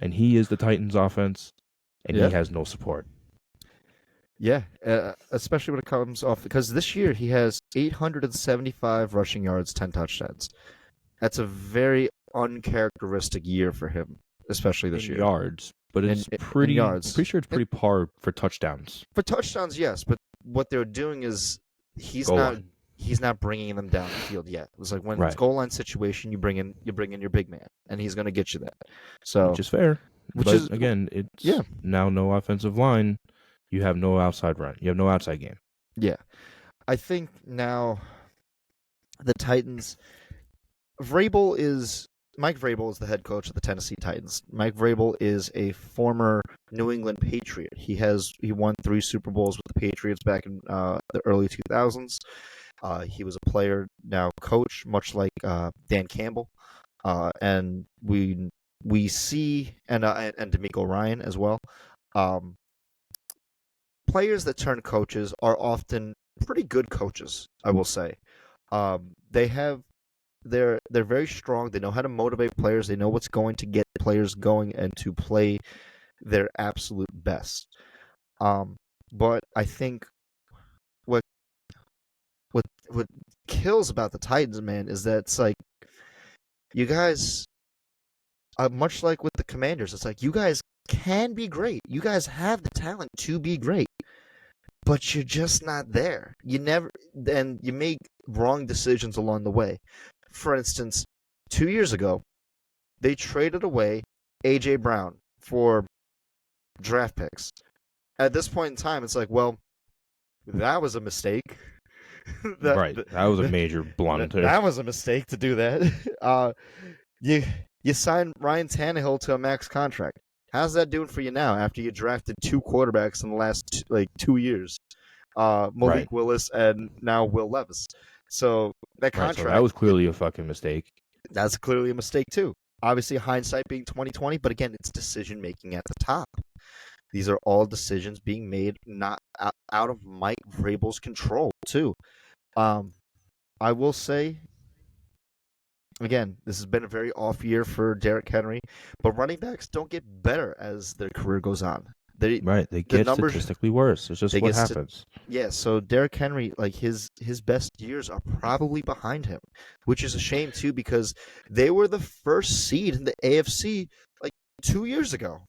And he is the Titans' offense, and he Yeah. has no support. Yeah, especially when it comes off because this year he has 875 rushing yards, 10 touchdowns. That's a very uncharacteristic year for him, especially this In year. yards, but In it's in pretty. I'm yards, pretty sure it's pretty par for touchdowns. for touchdowns, yes, but what they're doing is he's Goal not line, he's not bringing them down the field yet. It's like when it's right? goal line situation, you bring in your big man, and he's going to get you that. So, Which is fair, which but is again, yeah, it's now no offensive line. You have no outside run. You have no outside game. yeah. I think now the Titans Mike Vrabel is the head coach of the Tennessee Titans. Mike Vrabel is a former New England Patriot. He won 3 Super Bowls with the Patriots back in the early 2000s. He was a player, now coach, much like Dan Campbell, and we see and D'Amico Ryan as well. Um, Players that turn coaches are often pretty good coaches, I will say. They have they're very strong. They know how to motivate players. They know what's going to get players going and to play their absolute best. But I think what what kills about the Titans, man, is that it's like you guys, much like with the Commanders, it's like you guys can be great. You guys have the talent to be great, but you're just not there. And you make wrong decisions along the way. For instance, 2 years ago, they traded away A.J. Brown for draft picks. At this point in time, it's like, well, that was a mistake. Right, that was a that, major blunder. that was a mistake to do that. You you signed Ryan Tannehill to a max contract. How's that doing for you now after you drafted 2 quarterbacks in the last 2 years? Right, Malik Willis and now Will Levis. So that right. So that contract, was clearly a fucking mistake. that's clearly a mistake too. Obviously, hindsight being 2020, but again, it's decision making at the top. These are all decisions being made not out of Mike Vrabel's control too. Um, I will say again, this has been a very off year for Derrick Henry, but running backs don't get better as their career goes on. Right, they The get numbers statistically worse. It's just they what get happens. yeah. So Derrick Henry, like his best years are probably behind him, which is a shame too because they were the first seed in the AFC like 2 years ago.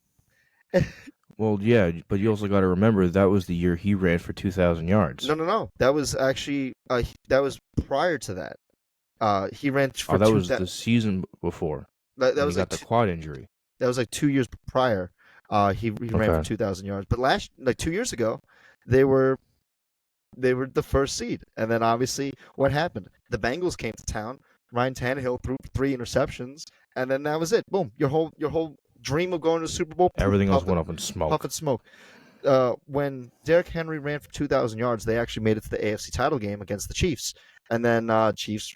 Well, yeah, but you also got to remember that was the year he ran for 2,000 yards. No. That was actually that was prior to that. He ran Oh, for that two. was the season before That when he was got the quad injury. that was like 2 years prior. He ran for Okay. 2,000 yards, but like 2 years ago, they were they were the first seed, and then obviously what happened? The Bengals came to town. Ryan Tannehill threw 3 interceptions, and then that was it. Boom! Your whole dream of going to the Super Bowl, poof, Everything else puff went up in puff smoke. and smoke. When Derrick Henry ran for 2,000 yards, they actually made it to the AFC title game against the Chiefs, and then Chiefs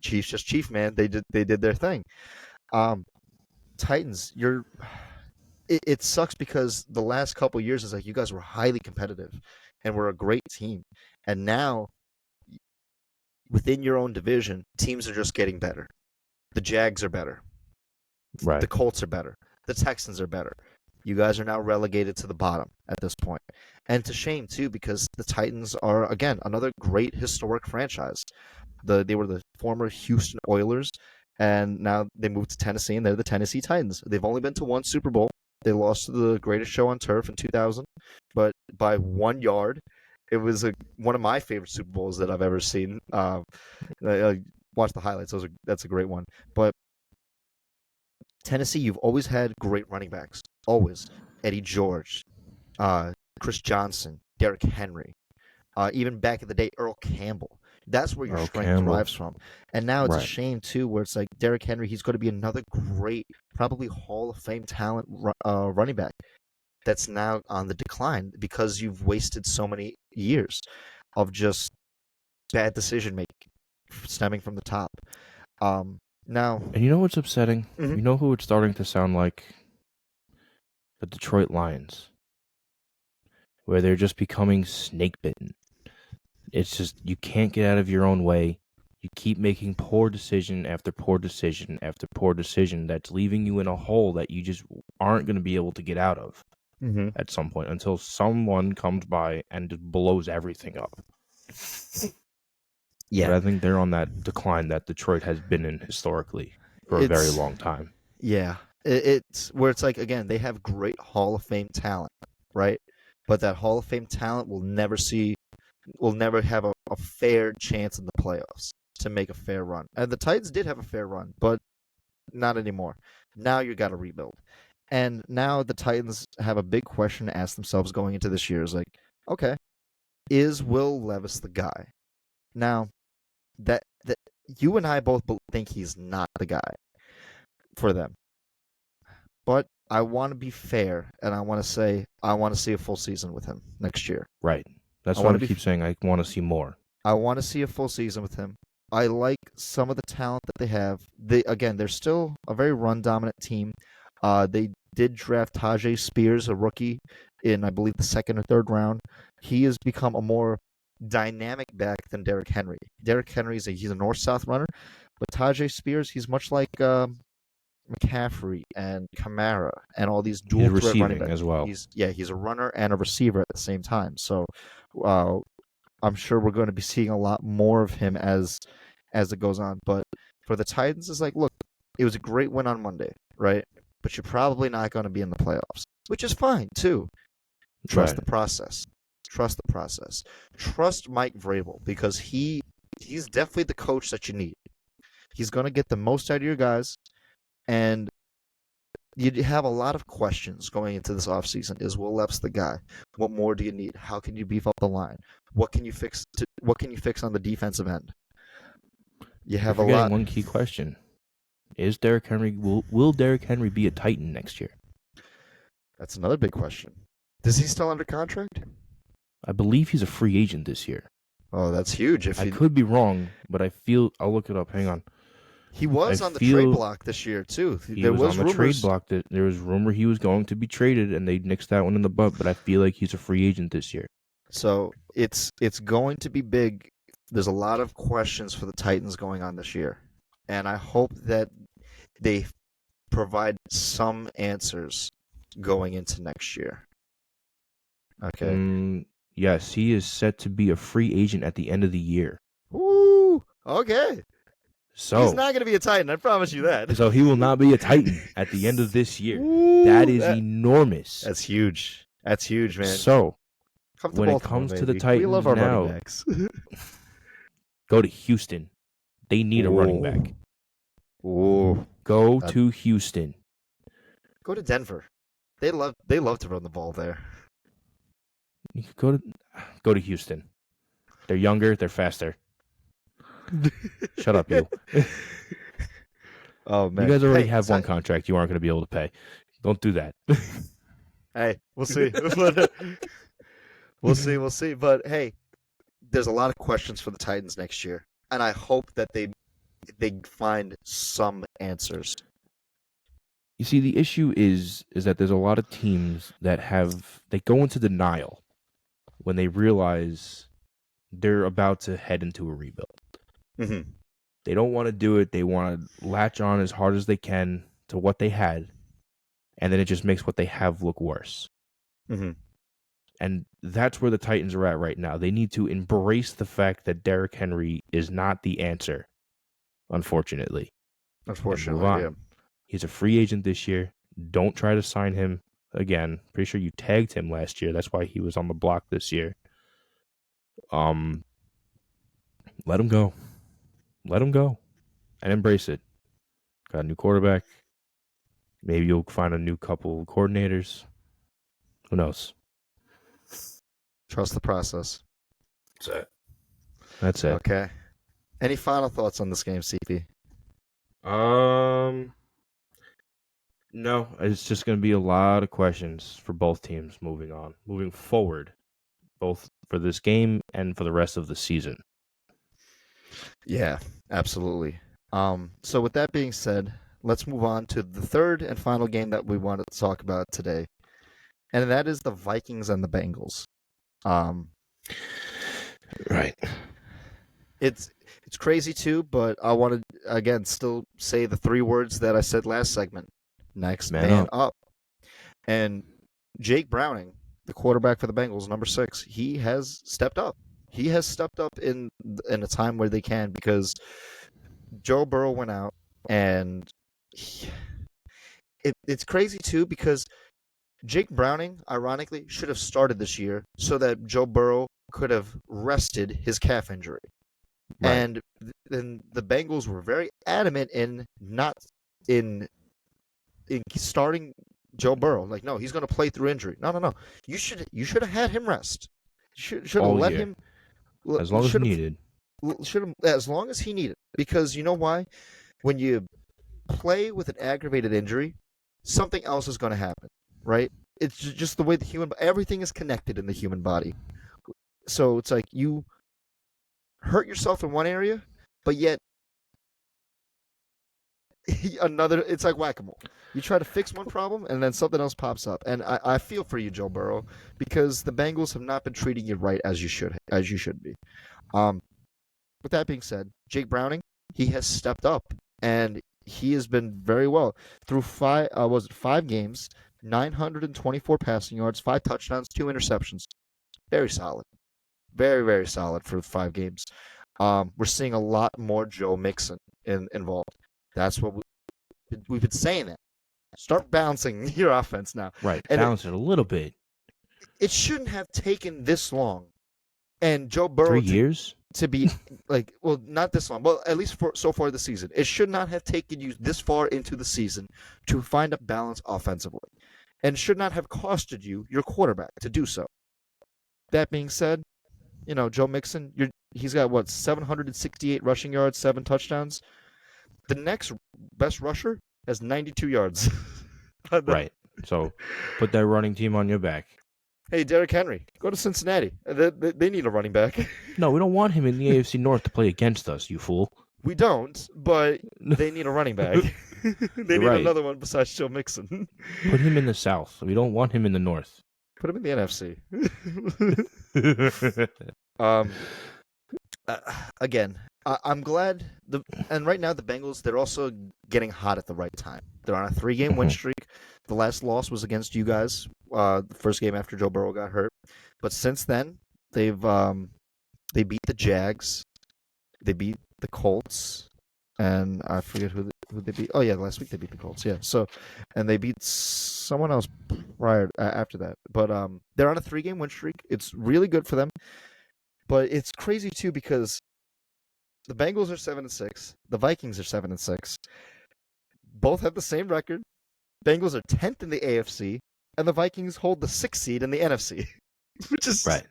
just Chief man. They did their thing. Um, Titans, it sucks because the last couple years is like you guys were highly competitive and were a great team, and now within your own division, teams are just getting better. The Jags are better. The Right. Colts are better. The Texans are better. You guys are now relegated to the bottom at this point. And it's a shame too because the Titans are again another great historic franchise. They were the former Houston Oilers, and now they moved to Tennessee, and they're the Tennessee Titans. They've only been to one Super Bowl. They lost to the Greatest Show on Turf in 2000, but by 1 yard. It was one of my favorite Super Bowls that I've ever seen. I watched the highlights; that's a great one. But Tennessee, you've always had great running backs. Always. Eddie George, uh, Chris Johnson, Derrick Henry, even back in the day, Earl Campbell. That's where your Earl strength Campbell. derives from. And now it's a Right. shame, too, where it's like Derrick Henry, he's going to be another great, probably Hall of Fame talent running back that's now on the decline because you've wasted so many years of just bad decision making stemming from the top. Now, And you know what's upsetting? mhm. You know who it's starting to sound like? The Detroit Lions, where they're just becoming snake bitten. It's just you can't get out of your own way. You keep making poor decision after poor decision after poor decision that's leaving you in a hole that you just aren't going to be able to get out of at some point until someone comes by and just blows everything up. Yeah. But I think they're on that decline that Detroit has been in historically for a very long time. Yeah. It's where it's like, again, they have great Hall of Fame talent, right? But that Hall of Fame talent will never have a fair chance in the playoffs to make a fair run. And the Titans did have a fair run, but not anymore. Now you got to rebuild. And now the Titans have a big question to ask themselves going into this year is like, okay, is Will Levis the guy? Now, that you and I both think he's not the guy for them. But I want to be fair, and I want to say I want to see a full season with him next year. Right. That's why I keep saying I want to see more. I want to see a full season with him. I like some of the talent that they have. They're still a very run-dominant team. They did draft Tajay Spears, a rookie, in, I believe, the second or third round. He has become a more dynamic back than Derrick Henry. Derrick Henry he's a north-south runner, but Tajay Spears, he's much like McCaffrey and Kamara and all these dual threat running backs as well. He's a runner and a receiver at the same time. So I'm sure we're going to be seeing a lot more of him as it goes on. But for the Titans, it's like, look, it was a great win on Monday, right? But you're probably not going to be in the playoffs, which is fine too. Trust the process. Trust the process. Trust Mike Vrabel because he's definitely the coach that you need. He's going to get the most out of your guys. And you have a lot of questions going into this offseason. Is Will Levis the guy? What more do you need? How can you beef up the line? What can you fix on the defensive end? You have a lot. One key question: Is Derrick Henry will Derrick Henry be a Titan next year? That's another big question. Is he still under contract? I believe he's a free agent this year. Oh, that's huge. I could be wrong, but I'll look it up. Hang on. He was on the trade block this year, too. There was on the trade block that there was rumor he was going to be traded, and they nixed that one in the butt, but I feel like he's a free agent this year. So it's going to be big. There's a lot of questions for the Titans going on this year, and I hope that they provide some answers going into next year. Okay. Yes, he is set to be a free agent at the end of the year. Ooh, okay. So he's not going to be a Titan, I promise you that. So he will not be a Titan at the end of this year. Ooh, that is enormous. That's huge. That's huge, man. So when it comes to the Titans we love our now, running backs. Go to Houston. They need a running back. Ooh. Go to Houston. Go to Denver. They love to run the ball there. You could go to Houston. They're younger. They're faster. Shut up, you. Oh man, you guys already have one contract you aren't going to be able to pay. Don't do that. Hey, we'll see. We'll see. But hey, there's a lot of questions for the Titans next year, and I hope that they find some answers. You see, the issue is that there's a lot of teams that they go into denial when they realize they're about to head into a rebuild. Mm-hmm. They don't want to do it. They want to latch on as hard as they can to what they had, and then it just makes what they have look worse. Mm-hmm. And that's where the Titans are at right now. They need to embrace the fact that Derrick Henry is not the answer, unfortunately. Yeah. He's a free agent this year. Don't try to sign him again. Pretty sure you tagged him last year. That's why he was on the block this year. Let him go. Let him go and embrace it. Got a new quarterback. Maybe you'll find a new couple of coordinators. Who knows? Trust the process. That's it. Okay. Any final thoughts on this game, CP? No. It's just going to be a lot of questions for both teams moving forward, both for this game and for the rest of the season. Yeah, absolutely. So with that being said, let's move on to the third and final game that we wanted to talk about today, and that is the Vikings and the Bengals. Right. It's it's crazy too, but I want to again still say the three words that I said last segment. Next Man man up. up. And Jake Browning, the quarterback for the Bengals, number 6, he has stepped up. He has stepped up in a time where they can because Joe Burrow went out and he, it's crazy too because Jake Browning, ironically, should have started this year so that Joe Burrow could have rested his calf injury. Right. And then the Bengals were very adamant in not in in starting Joe Burrow. Like, no, he's going to play through injury. No, no, no. You should have had him rest. Should have All let year. him. As long as Should have needed. should have as long as he needed. Because you know why? When you play with an aggravated injury, something else is going to happen, right? It's just the way the human everything is connected in the human body. So it's like you hurt yourself in one area, but yet another. It's like whack-a-mole. You try to fix one problem, and then something else pops up. And I feel for you, Joe Burrow, because the Bengals have not been treating you right as you should be. Um, with that being said, Jake Browning, he has stepped up, and he has been very well through five. Was it 5 games? 924 passing yards, 5 touchdowns, 2 interceptions. Very solid. Very, very solid for 5 games. We're seeing a lot more Joe Mixon involved. That's what we've been saying. That start balancing your offense now, Right. and Balance it a little bit. it shouldn't have taken this long. And Joe Burrow 3 years? to be like, well, not this long. Well, at least for so far this season, it should not have taken you this far into the season to find a balance offensively, and should not have costed you your quarterback to do so. That being said, Joe Mixon, he's got what 768 rushing yards, 7 touchdowns. The next best rusher has 92 yards. Right. So put that running team on your back. Hey, Derrick Henry, go to Cincinnati. They need a running back. No, we don't want him in the AFC North to play against us, you fool. We don't, but they need a running back. They You're need right. another one besides Joe Mixon. Put him in the South. We don't want him in the North. Put him in the NFC. um, again, I'm glad and right now the Bengals they're also getting hot at the right time. They're on a 3-game win streak. The last loss was against you guys, the first game after Joe Burrow got hurt. But since then, they beat the Jags, they beat the Colts, and I forget who they beat. Oh yeah, last week they beat the Colts. Yeah, so and they beat someone else prior after that. But they're on a 3-game win streak. It's really good for them. But it's crazy too because the Bengals are 7-6. The Vikings are 7-6. Both have the same record. Bengals are 10th in the AFC, and the Vikings hold the 6th seed in the NFC, which is Right.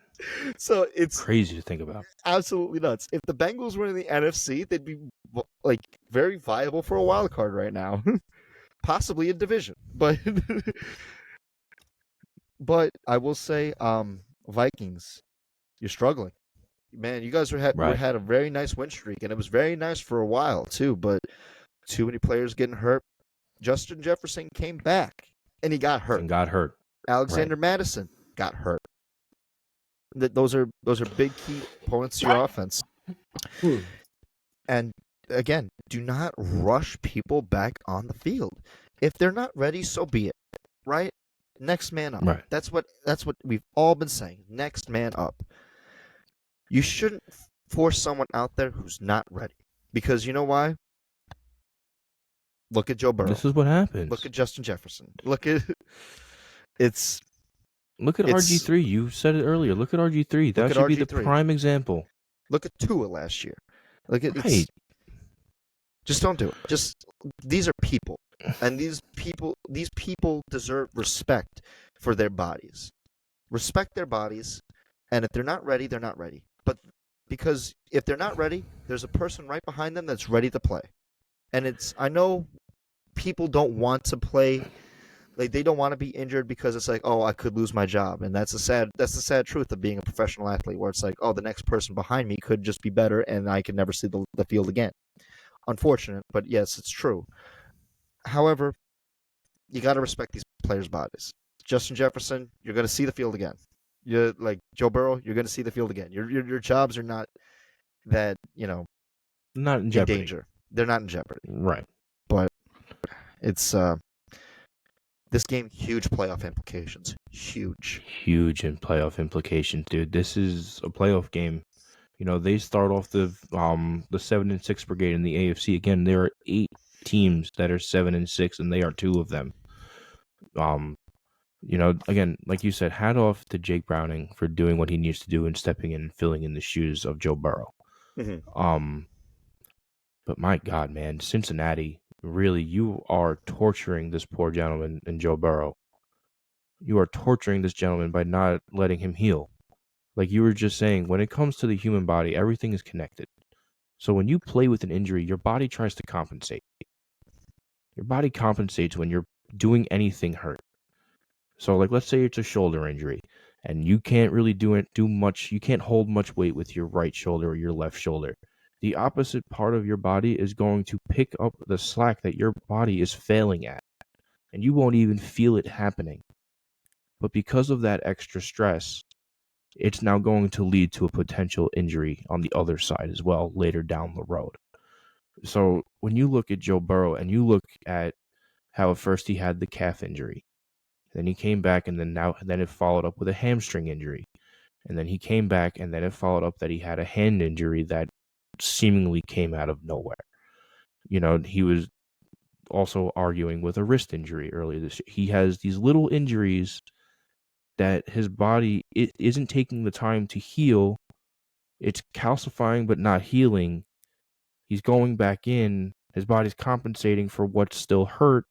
So it's Crazy to think about. absolutely nuts. If the Bengals were in the NFC, they'd be like very viable for a wild card right now, possibly a division. But I will say, Vikings, you're struggling. Man, you guys Right. had a very nice win streak, and it was very nice for a while too. But too many players getting hurt. Justin Jefferson came back, and he got hurt. And got hurt. Alexander Madison got hurt. Those are big key components to your offense. And again, do not rush people back on the field. If they're not ready, so be it. Right? Next man up. Right. That's what we've all been saying. Next man up. You shouldn't force someone out there who's not ready. Because you know why? Look at Joe Burrow. This is what happens. Look at Justin Jefferson. Look at it's Look at it's- RG3. You said it earlier. Look at RG3. That Look at should be the RG3. prime example. look at Tua last year. Look at Right. just don't do it. Just these are people. And these people deserve respect for their bodies. Respect their bodies, and if they're not ready, they're not ready. But because if they're not ready, there's a person right behind them that's ready to play. And I know people don't want to play, like they don't want to be injured because it's like, oh, I could lose my job, and that's the sad truth of being a professional athlete, where it's like, oh, the next person behind me could just be better, and I can never see the field again. Unfortunate, but yes, it's true. However, you got to respect these players' bodies. Justin Jefferson, you're going to see the field again. You're like Joe Burrow, you're going to see the field again. Your jobs are not that, Not in in jeopardy. danger. They're not in jeopardy. Right. But it's this game, huge playoff implications. Huge. Huge in playoff implications, dude. This is a playoff game. They start off the 7-6 brigade in the AFC. Again, there are 8 teams that are 7-6, and they are 2 of them. Again, like you said, hat off to Jake Browning for doing what he needs to do and stepping in and filling in the shoes of Joe Burrow. Mm-hmm. But my God, man, Cincinnati, really, you are torturing this poor gentleman in Joe Burrow. You are torturing this gentleman by not letting him heal. Like you were just saying, when it comes to the human body, everything is connected. So when you play with an injury, your body tries to compensate. Your body compensates when you're doing anything hurt. So like let's say it's a shoulder injury and you can't really do much, you can't hold much weight with your right shoulder or your left shoulder. The opposite part of your body is going to pick up the slack that your body is failing at, and you won't even feel it happening. But because of that extra stress, it's now going to lead to a potential injury on the other side as well later down the road. So when you look at Joe Burrow and you look at how at first he had the calf injury, then he came back and then it followed up with a hamstring injury. And then he came back and then it followed up that he had a hand injury that seemingly came out of nowhere. He was also arguing with a wrist injury earlier this year. He has these little injuries that his body isn't taking the time to heal. It's calcifying but not healing. He's going back in. His body's compensating for what's still hurt,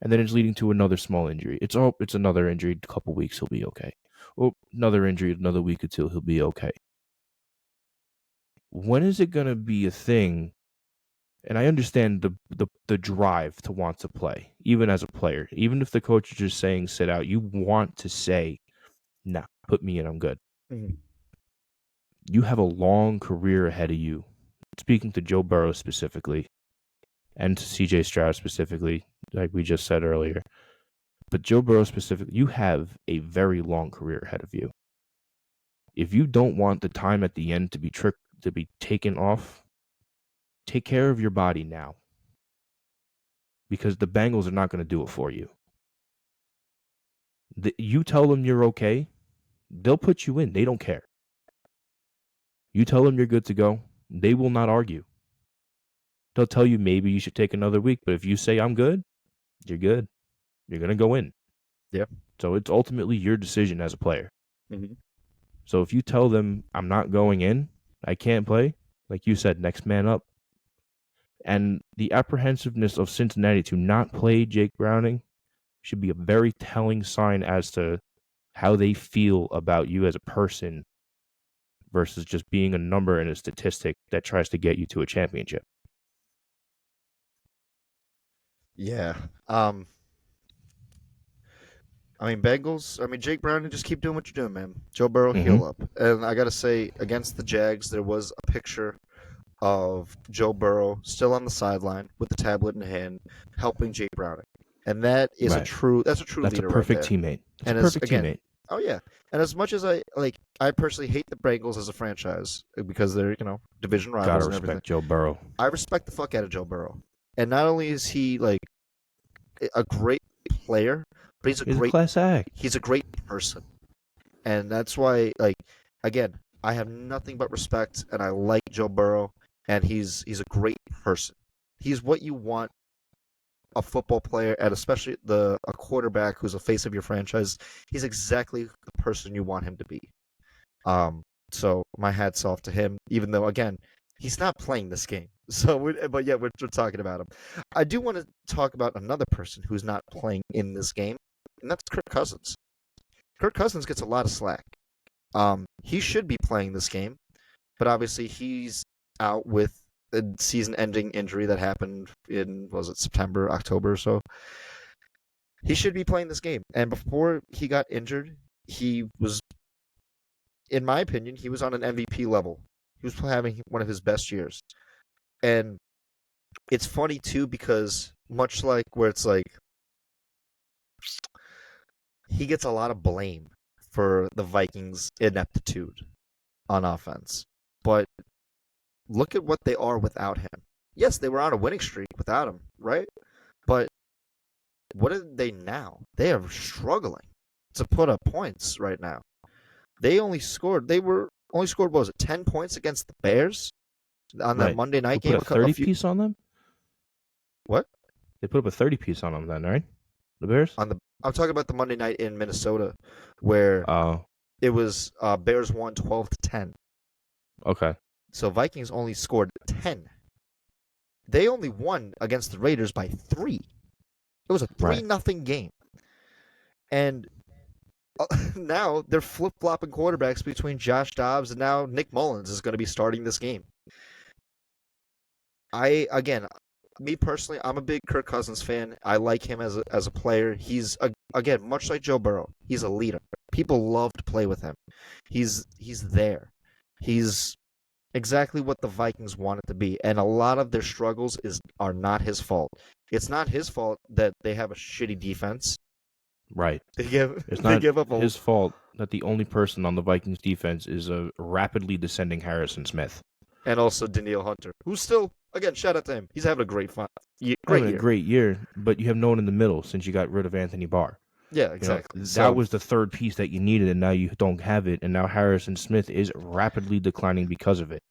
and then it's leading to another small injury. It's another injury. A couple weeks, he'll be okay. Oh, another injury, another week or two, he'll be okay. When is it gonna be a thing? And I understand the drive to want to play, even as a player. Even if the coach is just saying sit out, you want to say, nah, put me in, I'm good. Mm-hmm. You have a long career ahead of you. Speaking to Joe Burrow specifically, and to CJ Stroud specifically, like we just said earlier. But Joe Burrow specifically, you have a very long career ahead of you. If you don't want the time at the end to be taken off, take care of your body now. Because the Bengals are not going to do it for you. You tell them you're okay, they'll put you in. They don't care. You tell them you're good to go, they will not argue. They'll tell you maybe you should take another week, but if you say I'm good, you're good. You're going to go in. Yeah. So it's ultimately your decision as a player. Mm-hmm. So if you tell them I'm not going in, I can't play, like you said, next man up. And the apprehensiveness of Cincinnati to not play Jake Browning should be a very telling sign as to how they feel about you as a person versus just being a number and a statistic that tries to get you to a championship. Yeah. Bengals. Jake Browning, just keep doing what you're doing, man. Joe Burrow, heal up. And I gotta say, against the Jags, there was a picture of Joe Burrow still on the sideline with the tablet in hand, helping Jake Browning, and that is Right. a true That's leader a perfect right there. teammate. That's And a as perfect again, teammate. oh yeah, and as much as I personally hate the Bengals as a franchise because they're division Gotta rivals and everything. respect Joe Burrow. I respect the fuck out of Joe Burrow, and not only is he like a great player, but He's a class act. he's a great person. And that's why, again, I have nothing but respect, and I like Joe Burrow, and he's a great person. He's what you want a football player, and especially a quarterback who's a face of your franchise. He's exactly the person you want him to be. So my hats off to him, even though again he's not playing this game. But yeah, we're talking about him. I do want to talk about another person who's not playing in this game, and that's Kirk Cousins. Kirk Cousins gets a lot of slack. He should be playing this game, but obviously he's out with a season-ending injury that happened in, was it September, October or so. He should be playing this game. And before he got injured, he was, in my opinion, he was on an MVP level. He was having one of his best years. And it's funny, too, because much like where it's like, he gets a lot of blame for the Vikings' ineptitude on offense. But look at what they are without him. Yes, they were on a winning streak without him, right? But what are they now? They are struggling to put up points right now. They were only scored, what was it, 10 points against the Bears on that Right. Monday We night put game? a 30 piece on them? What? They put up a 30 piece on them then, right? The Bears? I'm talking about the Monday night in Minnesota where Oh, it was Bears won 12-10. okay. So Vikings only scored 10. They only won against the Raiders by 3. It was a 3 Right. nothing game. And now they're flip-flopping quarterbacks between Josh Dobbs and now Nick Mullins is going to be starting this game. Me personally, I'm a big Kirk Cousins fan. I like him as a player. He's again, much like Joe Burrow, he's a leader. People love to play with him. He's there. He's exactly what the Vikings wanted to be, and a lot of their struggles are not his fault. It's not his fault that they have a shitty defense. Right. It's They not give up his fault that the only person on the Vikings defense is a rapidly descending Harrison Smith. and also Danielle Hunter, who's still, again, shout out to him. He's having a great Having year. a great year, but you have no one in the middle since you got rid of Anthony Barr. Yeah, exactly. That was the third piece that you needed, and now you don't have it, and now Harrison Smith is rapidly declining because of it.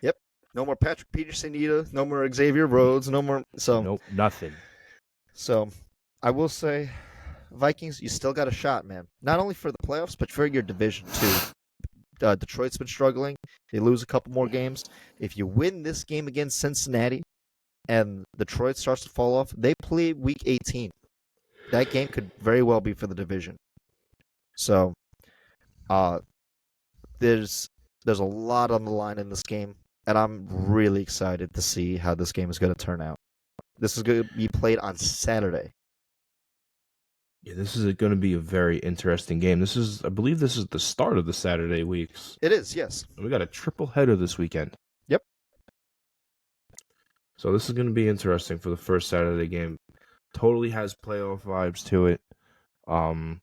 Yep. No more Patrick Peterson either. No more Xavier Rhodes. No more. So Nope, nothing. So, I will say, Vikings, you still got a shot, man. Not only for the playoffs, but for your division too. Detroit's been struggling. They lose a couple more games. If you win this game against Cincinnati, and Detroit starts to fall off, they play Week 18. That game could very well be for the division. So, there's a lot on the line in this game, and I'm really excited to see how this game is going to turn out. This is going to be played on Saturday. Yeah, this is going to be a very interesting game. I believe this is the start of the Saturday weeks. It is, yes. We got a triple header this weekend. Yep. So this is going to be interesting for the first Saturday game. Totally has playoff vibes to it. I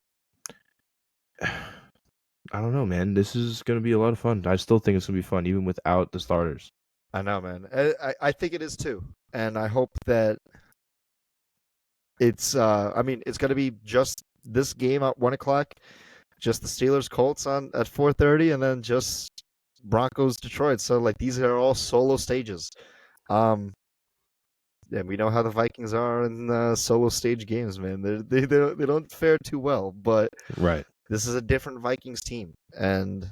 don't know, man. This is going to be a lot of fun. I still think it's going to be fun, even without the starters. I know, man. I think it is too, and I hope that it's. It's going to be just this game at 1:00, just the Steelers Colts on at 4:30, and then just Broncos Detroit. So like these are all solo stages. And we know how the Vikings are in solo stage games, man. They don't fare too well, but Right. this is a different Vikings team, and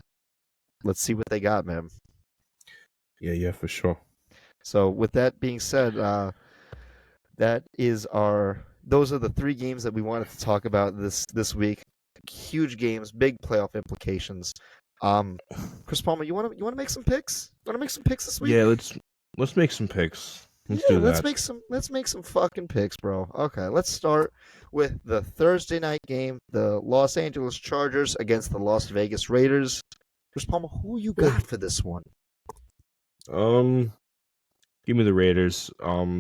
let's see what they got, man. Yeah, for sure. So with that being said, those are the 3 games that we wanted to talk about this week. Huge games, big playoff implications. Chris Palmer, you want to make some picks? Want to make some picks this week? Yeah, let's make some picks. Let's do that. Let's make some fucking picks, bro. Okay, let's start with the Thursday night game, the Los Angeles Chargers against the Las Vegas Raiders. Chris Palmer, who you got for this one? Give me the Raiders.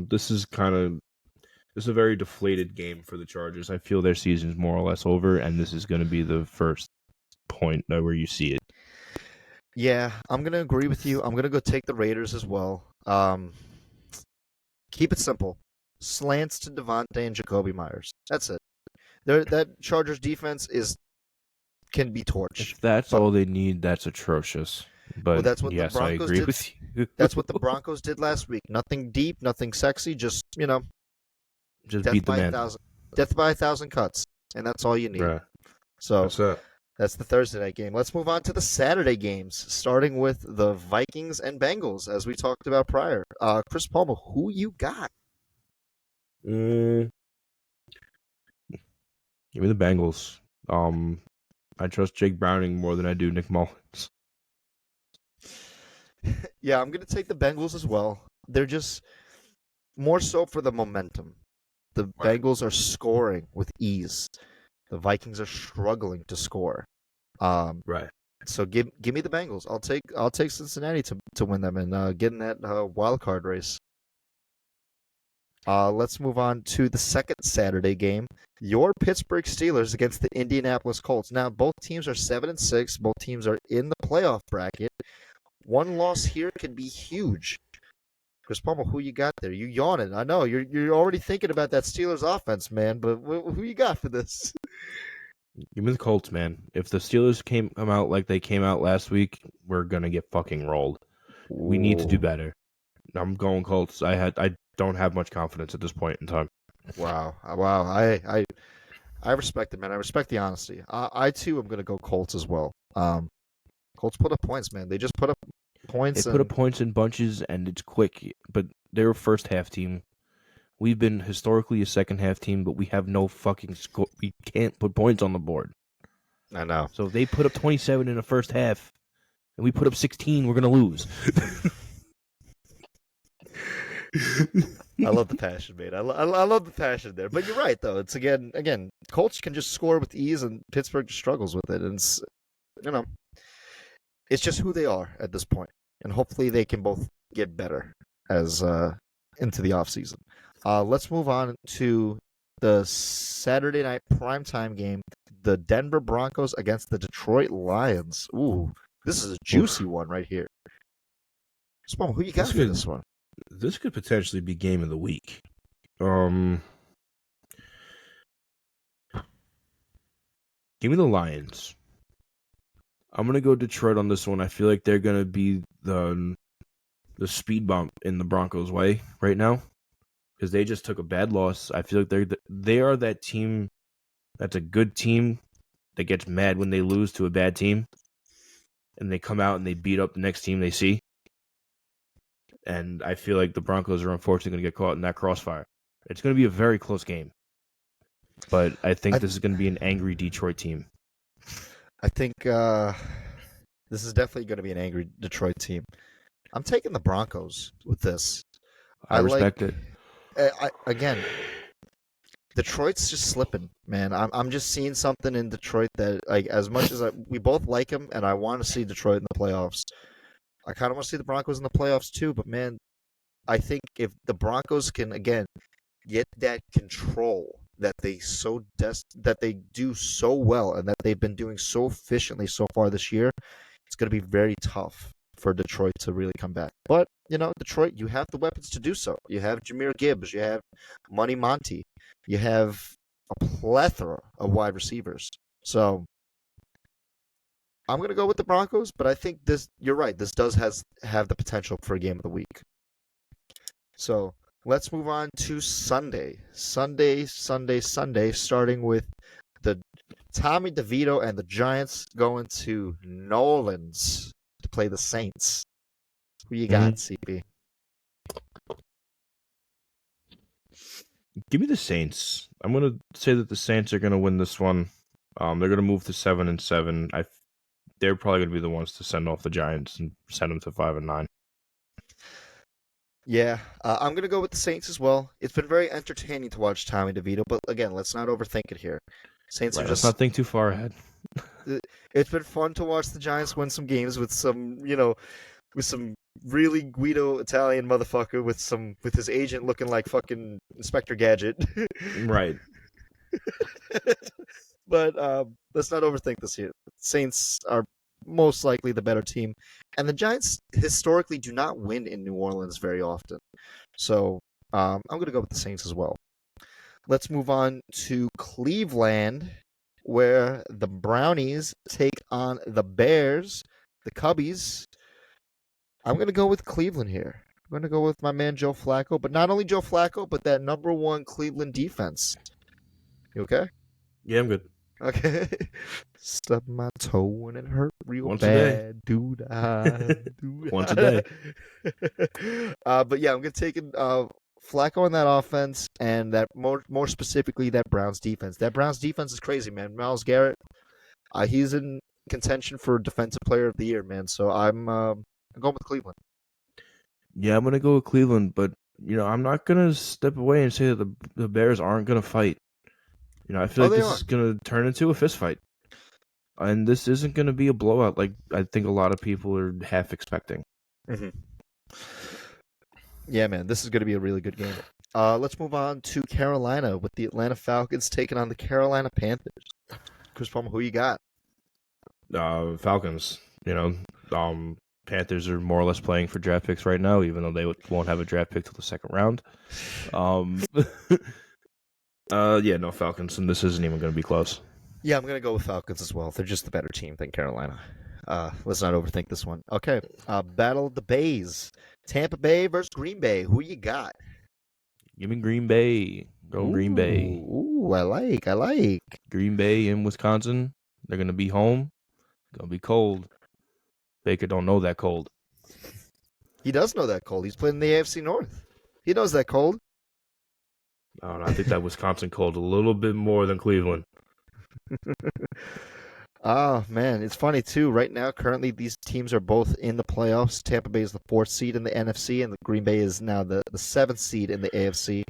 This is a very deflated game for the Chargers. I feel their season's more or less over, and this is going to be the first point where you see it. Yeah, I'm going to agree with you. I'm going to go take the Raiders as well. Keep it simple. Slants to Devontae and Jacoby Myers. That's it. That Chargers defense can be torched. If that's all they need, that's atrocious. But that's what yes, the Broncos I agree did. with you. That's what the Broncos did last week. Nothing deep, nothing sexy. Just Just beat the man. Death by 1,000 cuts, and that's all you need. Right. So That's the Thursday night game. Let's move on to the Saturday games, starting with the Vikings and Bengals, as we talked about prior. Chris Palmer, who you got? Give me the Bengals. I trust Jake Browning more than I do Nick Mullins. Yeah, I'm going to take the Bengals as well. They're just more so for the momentum. The Bengals are scoring with ease. The Vikings are struggling to score. Right. So give me the Bengals. I'll take Cincinnati to win them and get in that wild card race. Let's move on to the second Saturday game. Your Pittsburgh Steelers against the Indianapolis Colts. Now both teams are 7-6. Both teams are in the playoff bracket. One loss here could be huge. Chris Palmer, who you got there? You yawning? I know you're already thinking about that Steelers offense, man. But who you got for this? Give me the Colts, man. If the Steelers come out like they came out last week, we're gonna get fucking rolled. We need to do Ooh, better. I'm going Colts. I don't have much confidence at this point in time. wow. I respect it, man. I respect the honesty. I too am gonna go Colts as well. Colts put up points, man. They just put up They points, put up and points in bunches, and it's quick. But they're a first half team. We've been historically a second half team, but we have no fucking score. We can't put points on the board. I know. So if they put up 27 in the first half, and we put up 16, we're gonna lose. I love the passion, mate. I love the passion there. But you're right, though. It's again, Colts can just score with ease, and Pittsburgh struggles with it. And it's, you know, it's just who they are at this point, and hopefully they can both get better as into the offseason. Let's move on to the Saturday night primetime game, the Denver Broncos against the Detroit Lions. Ooh, this is a juicy one right here. Spawn, who you got for this one? This could potentially be game of the week. Give me the Lions. I'm gonna go Detroit on this one. I feel like they're gonna be the speed bump in the Broncos' way right now because they just took a bad loss. I feel like they are that team that's a good team that gets mad when they lose to a bad team, and they come out and they beat up the next team they see. And I feel like the Broncos are unfortunately going to get caught in that crossfire. It's going to be a very close game, but I think this is going to be an angry Detroit team. I think this is definitely going to be an angry Detroit team. I'm taking the Broncos with this. I respect it. Again, Detroit's just slipping, man. I'm just seeing something in Detroit that, like, as much as we both like him, and I want to see Detroit in the playoffs. I kind of want to see the Broncos in the playoffs too, but man, I think if the Broncos can again get that control that they do so well and that they've been doing so efficiently so far this year, it's going to be very tough for Detroit to really come back. But, Detroit, you have the weapons to do so. You have Jahmyr Gibbs, you have Money Monty, you have a plethora of wide receivers. So I'm going to go with the Broncos, but I think you're right, this does have the potential for a game of the week. So let's move on to Sunday, starting with the Tommy DeVito and the Giants going to New Orleans to play the Saints. Who you got, CP? Give me the Saints. I'm going to say that the Saints are going to win this one. They're going to move to 7-7. They're probably going to be the ones to send off the Giants and send them to 5-9. Yeah, I'm going to go with the Saints as well. It's been very entertaining to watch Tommy DeVito, but again, let's not overthink it here. Saints are just... Let's not think too far ahead. It's been fun to watch the Giants win some games with some, with some really Guido Italian motherfucker with his agent looking like fucking Inspector Gadget. Right. But let's not overthink this here. Saints are most likely the better team, and the Giants historically do not win in New Orleans very often. So I'm going to go with the Saints as well. Let's move on to Cleveland, where the Brownies take on the Bears, the Cubbies. I'm going to go with Cleveland here. I'm going to go with my man Joe Flacco, but not only Joe Flacco, but that number one Cleveland defense. You okay? Yeah, I'm good. Okay. Stubbed my toe and it hurt real Once bad. a day. Once a day. But yeah, I'm going to take Flacco on that offense and that more specifically that Browns defense. That Browns defense is crazy, man. Myles Garrett, he's in contention for Defensive Player of the Year, man. So I'm going with Cleveland. Yeah, I'm going to go with Cleveland, but I'm not going to step away and say that the Bears aren't going to fight. I feel like this is going to turn into a fist fight. And this isn't going to be a blowout like I think a lot of people are half expecting. Mm-hmm. Yeah, man, this is going to be a really good game. Let's move on to Carolina with the Atlanta Falcons taking on the Carolina Panthers. Chris Palmer, who you got? Falcons. Panthers are more or less playing for draft picks right now, even though they won't have a draft pick till the second round. No Falcons, and this isn't even going to be close. Yeah, I'm going to go with Falcons as well. They're just the better team than Carolina. Let's not overthink this one. Okay, Battle of the Bays. Tampa Bay versus Green Bay. Who you got? Give me Green Bay. Go Green Bay. Ooh, I like. Green Bay in Wisconsin. They're going to be home. It's going to be cold. Baker don't know that cold. He does know that cold. He's playing in the AFC North. He knows that cold. I don't know. I think that Wisconsin cold a little bit more than Cleveland. Oh, man. It's funny, too. Right now, currently, these teams are both in the playoffs. Tampa Bay is the 4th seed in the NFC, and the Green Bay is now the 7th seed in the AFC.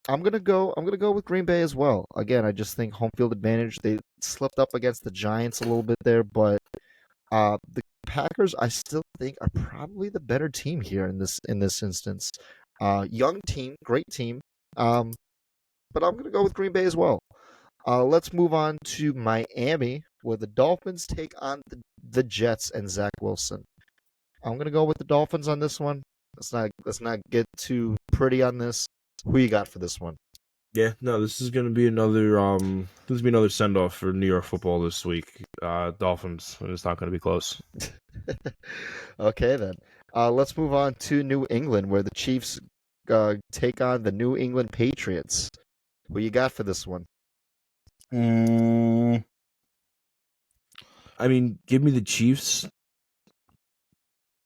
I'm gonna go with Green Bay as well. Again, I just think home field advantage. They slipped up against the Giants a little bit there, but the Packers I still think are probably the better team here in this instance. Young team, great team. But I'm gonna go with Green Bay as well. Let's move on to Miami, where the Dolphins take on the Jets and Zach Wilson. I'm gonna go with the Dolphins on this one. Let's not get too pretty on this. Who you got for this one? Yeah, no, this is gonna be another send off for New York football this week. Dolphins. It's not gonna be close. Okay then. Let's move on to New England, where the Chiefs take on the New England Patriots. Who you got for this one? I mean, give me the Chiefs,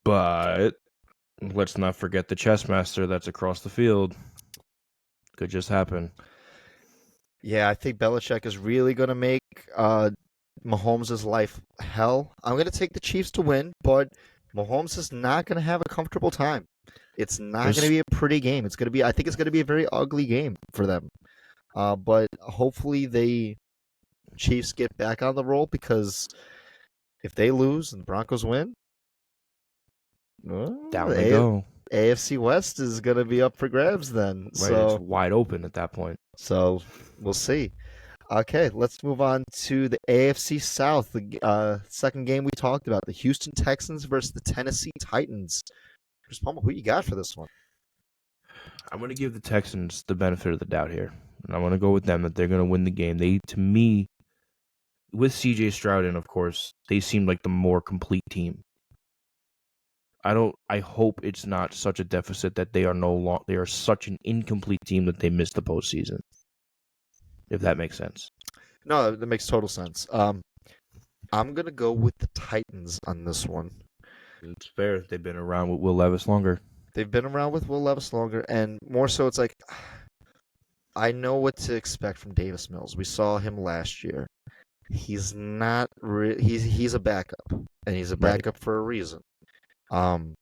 but let's not forget the chess master that's across the field. Could just happen. Yeah, I think Belichick is really going to make Mahomes' life hell. I'm going to take the Chiefs to win, but Mahomes is not going to have a comfortable time. It's not going to be a pretty game. I think it's going to be a very ugly game for them. But hopefully the Chiefs get back on the roll, because if they lose and the Broncos win, down they go. AFC West is going to be up for grabs then. Right, So it's wide open at that point. So we'll see. Okay, let's move on to the AFC South. The second game we talked about, the Houston Texans versus the Tennessee Titans. Chris Palmer, who you got for this one? I'm going to give the Texans the benefit of the doubt here. And I'm going to go with them that they're going to win the game. They, to me, with CJ Stroud in, of course, they seem like the more complete team. I hope it's not such a deficit that they are such an incomplete team that they miss the postseason. If that makes sense. No, that makes total sense. I'm gonna go with the Titans on this one. It's fair. They've been around with Will Levis longer. And more so, it's like I know what to expect from Davis Mills. We saw him last year. He's not he's a backup, and he's a backup for a reason. And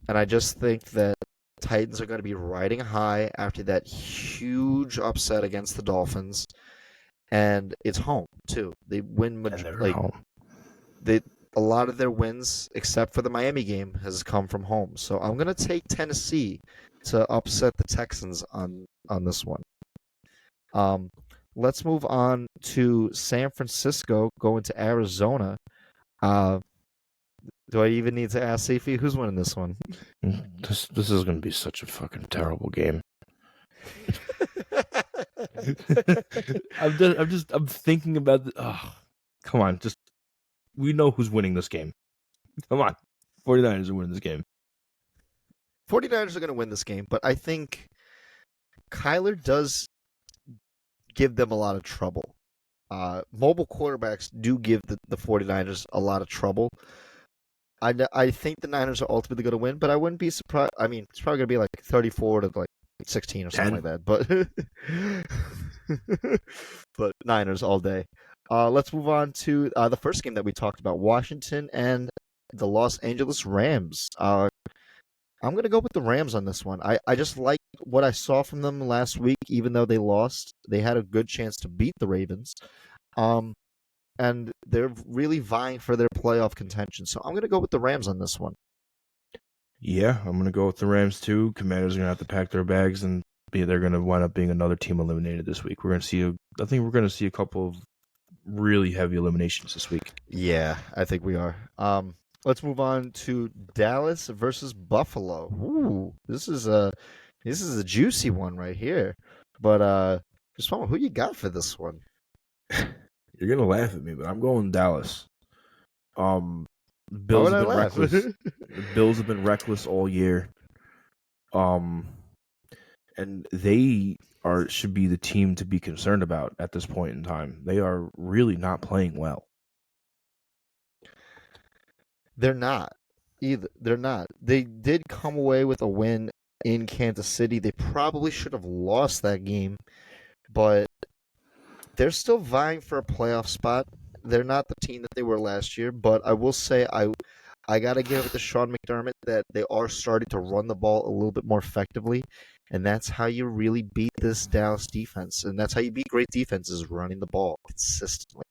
I just think that Titans are going to be riding high after that huge upset against the Dolphins, and it's home too. They win home. A lot of their wins, except for the Miami game, has come from home. So I'm going to take Tennessee to upset the Texans on this one. Let's move on to San Francisco, going to Arizona. Do I even need to ask Safi who's winning this one? This is going to be such a fucking terrible game. I'm thinking about come on, we know who's winning this game. Come on. 49ers are winning this game. 49ers are going to win this game, but I think Kyler does give them a lot of trouble. Mobile quarterbacks do give the 49ers a lot of trouble. I think the Niners are ultimately going to win, but I wouldn't be surprised. I mean, it's probably going to be like 34 to like 16 or something 10. like that. But Niners all day. Let's move on to the first game that we talked about, Washington and the Los Angeles Rams. I'm going to go with the Rams on this one. I just like what I saw from them last week. Even though they lost, they had a good chance to beat the Ravens. And they're really vying for their playoff contention. So I'm going to go with the Rams on this one. Yeah, I'm going to go with the Rams too. Commanders are going to have to pack their bags, and they're going to wind up being another team eliminated this week. I think we're going to see a couple of really heavy eliminations this week. Yeah, I think we are. Let's move on to Dallas versus Buffalo. Ooh, this is a juicy one right here. But just wondering who you got for this one? You're gonna laugh at me, but I'm going Dallas. The Why Bills would have I been laugh? reckless. The Bills have been reckless all year. Um, and they should be the team to be concerned about at this point in time. They are really not playing well. They're not either. They're not. They did come away with a win in Kansas City. They probably should have lost that game, but they're still vying for a playoff spot. They're not the team that they were last year, but I will say I got to give it to Sean McDermott that they are starting to run the ball a little bit more effectively, and that's how you really beat this Dallas defense, and that's how you beat great defenses, running the ball consistently.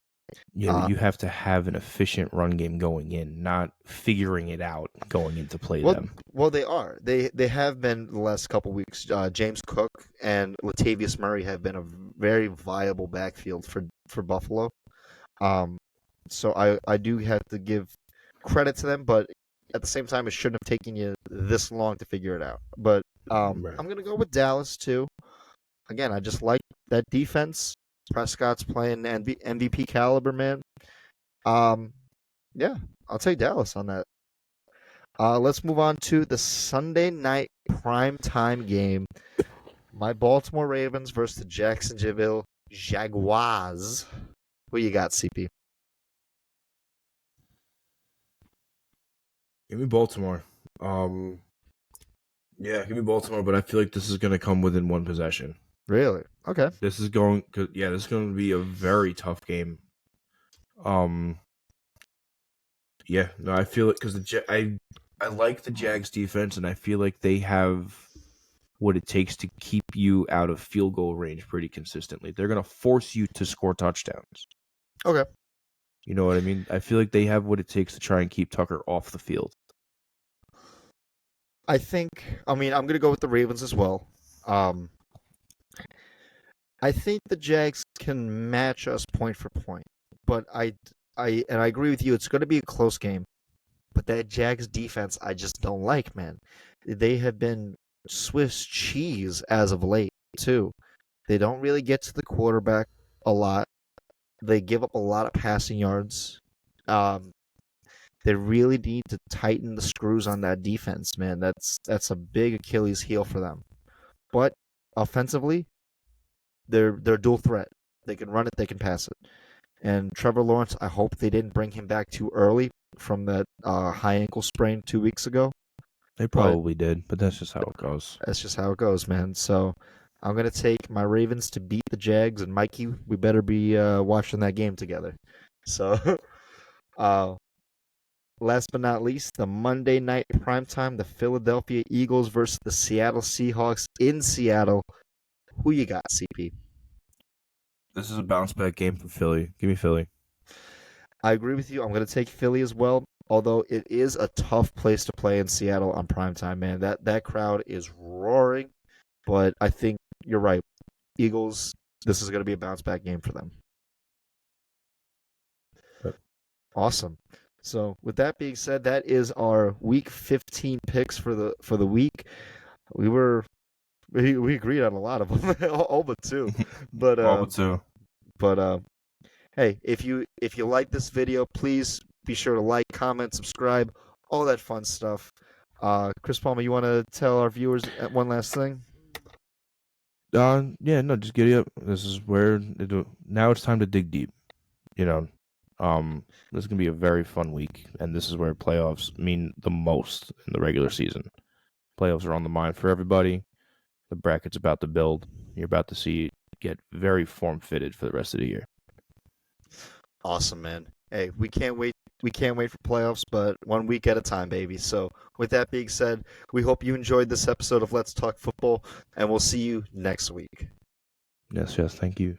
Yeah, but Uh, you have to have an efficient run game going in, not figuring it out going in to play well, them. well, they are. They have been the last couple weeks. James Cook and Latavius Murray have been a very viable backfield for Buffalo. Um, so I do have to give credit to them, but at the same time, it shouldn't have taken you this long to figure it out. But Right. I'm gonna go with Dallas too. Again, I just like that defense. Prescott's playing MVP caliber, man. Um, yeah, I'll take Dallas on that. Let's move on to the Sunday night prime time game. My Baltimore Ravens versus the Jacksonville Jaguars. Who you got, CP? Give me Baltimore. Um, yeah, give me Baltimore, but I feel like this is going to come within one possession. Really? Okay. This is this is going to be a very tough game. Yeah, no, I feel it because I like the Jags defense, and I feel like they have what it takes to keep you out of field goal range pretty consistently. They're going to force you to score touchdowns. Okay. You know what I mean? I feel like they have what it takes to try and keep Tucker off the field. I mean, I'm going to go with the Ravens as well. Um, I think the Jags can match us point for point, but I agree with you. It's going to be a close game, but that Jags defense, I just don't like, man. They have been Swiss cheese as of late, too. They don't really get to the quarterback a lot. They give up a lot of passing yards. Um, they really need to tighten the screws on that defense, man. That's a big Achilles heel for them. But offensively, they're dual threat. They can run it, they can pass it. And Trevor Lawrence, I hope they didn't bring him back too early from that high ankle sprain 2 weeks ago. They But probably did, but that's just how it goes. that's just how it goes, man. So I'm gonna take my Ravens to beat the Jags, and Mikey, we better be watching that game together. So, uh, last but not least, the Monday night primetime, the Philadelphia Eagles versus the Seattle Seahawks in Seattle. Who you got, CP? This is a bounce back game for Philly. Give me Philly. I agree with you. I'm going to take Philly as well, although it is a tough place to play in Seattle on primetime, man. That crowd is roaring, but I think you're right. Eagles, this is going to be a bounce back game for them. Yep. Awesome. So, with that being said, that is our week 15 picks for the week. We agreed on a lot of them, all but two. But All but two. but hey, if you like this video, please be sure to like, comment, subscribe, all that fun stuff. Chris Palmer, you want to tell our viewers one last thing? Yeah, no, just giddy up. This is where now it's time to dig deep. You know, this is gonna be a very fun week, and this is where playoffs mean the most in the regular season. Playoffs are on the mind for everybody. The bracket's about to build. You're about to see it get very form fitted for the rest of the year. Awesome, man. Hey, we can't wait. We can't wait for playoffs, but 1 week at a time, baby. So, with that being said, we hope you enjoyed this episode of Let's Talk Football, and we'll see you next week. Yes, thank you.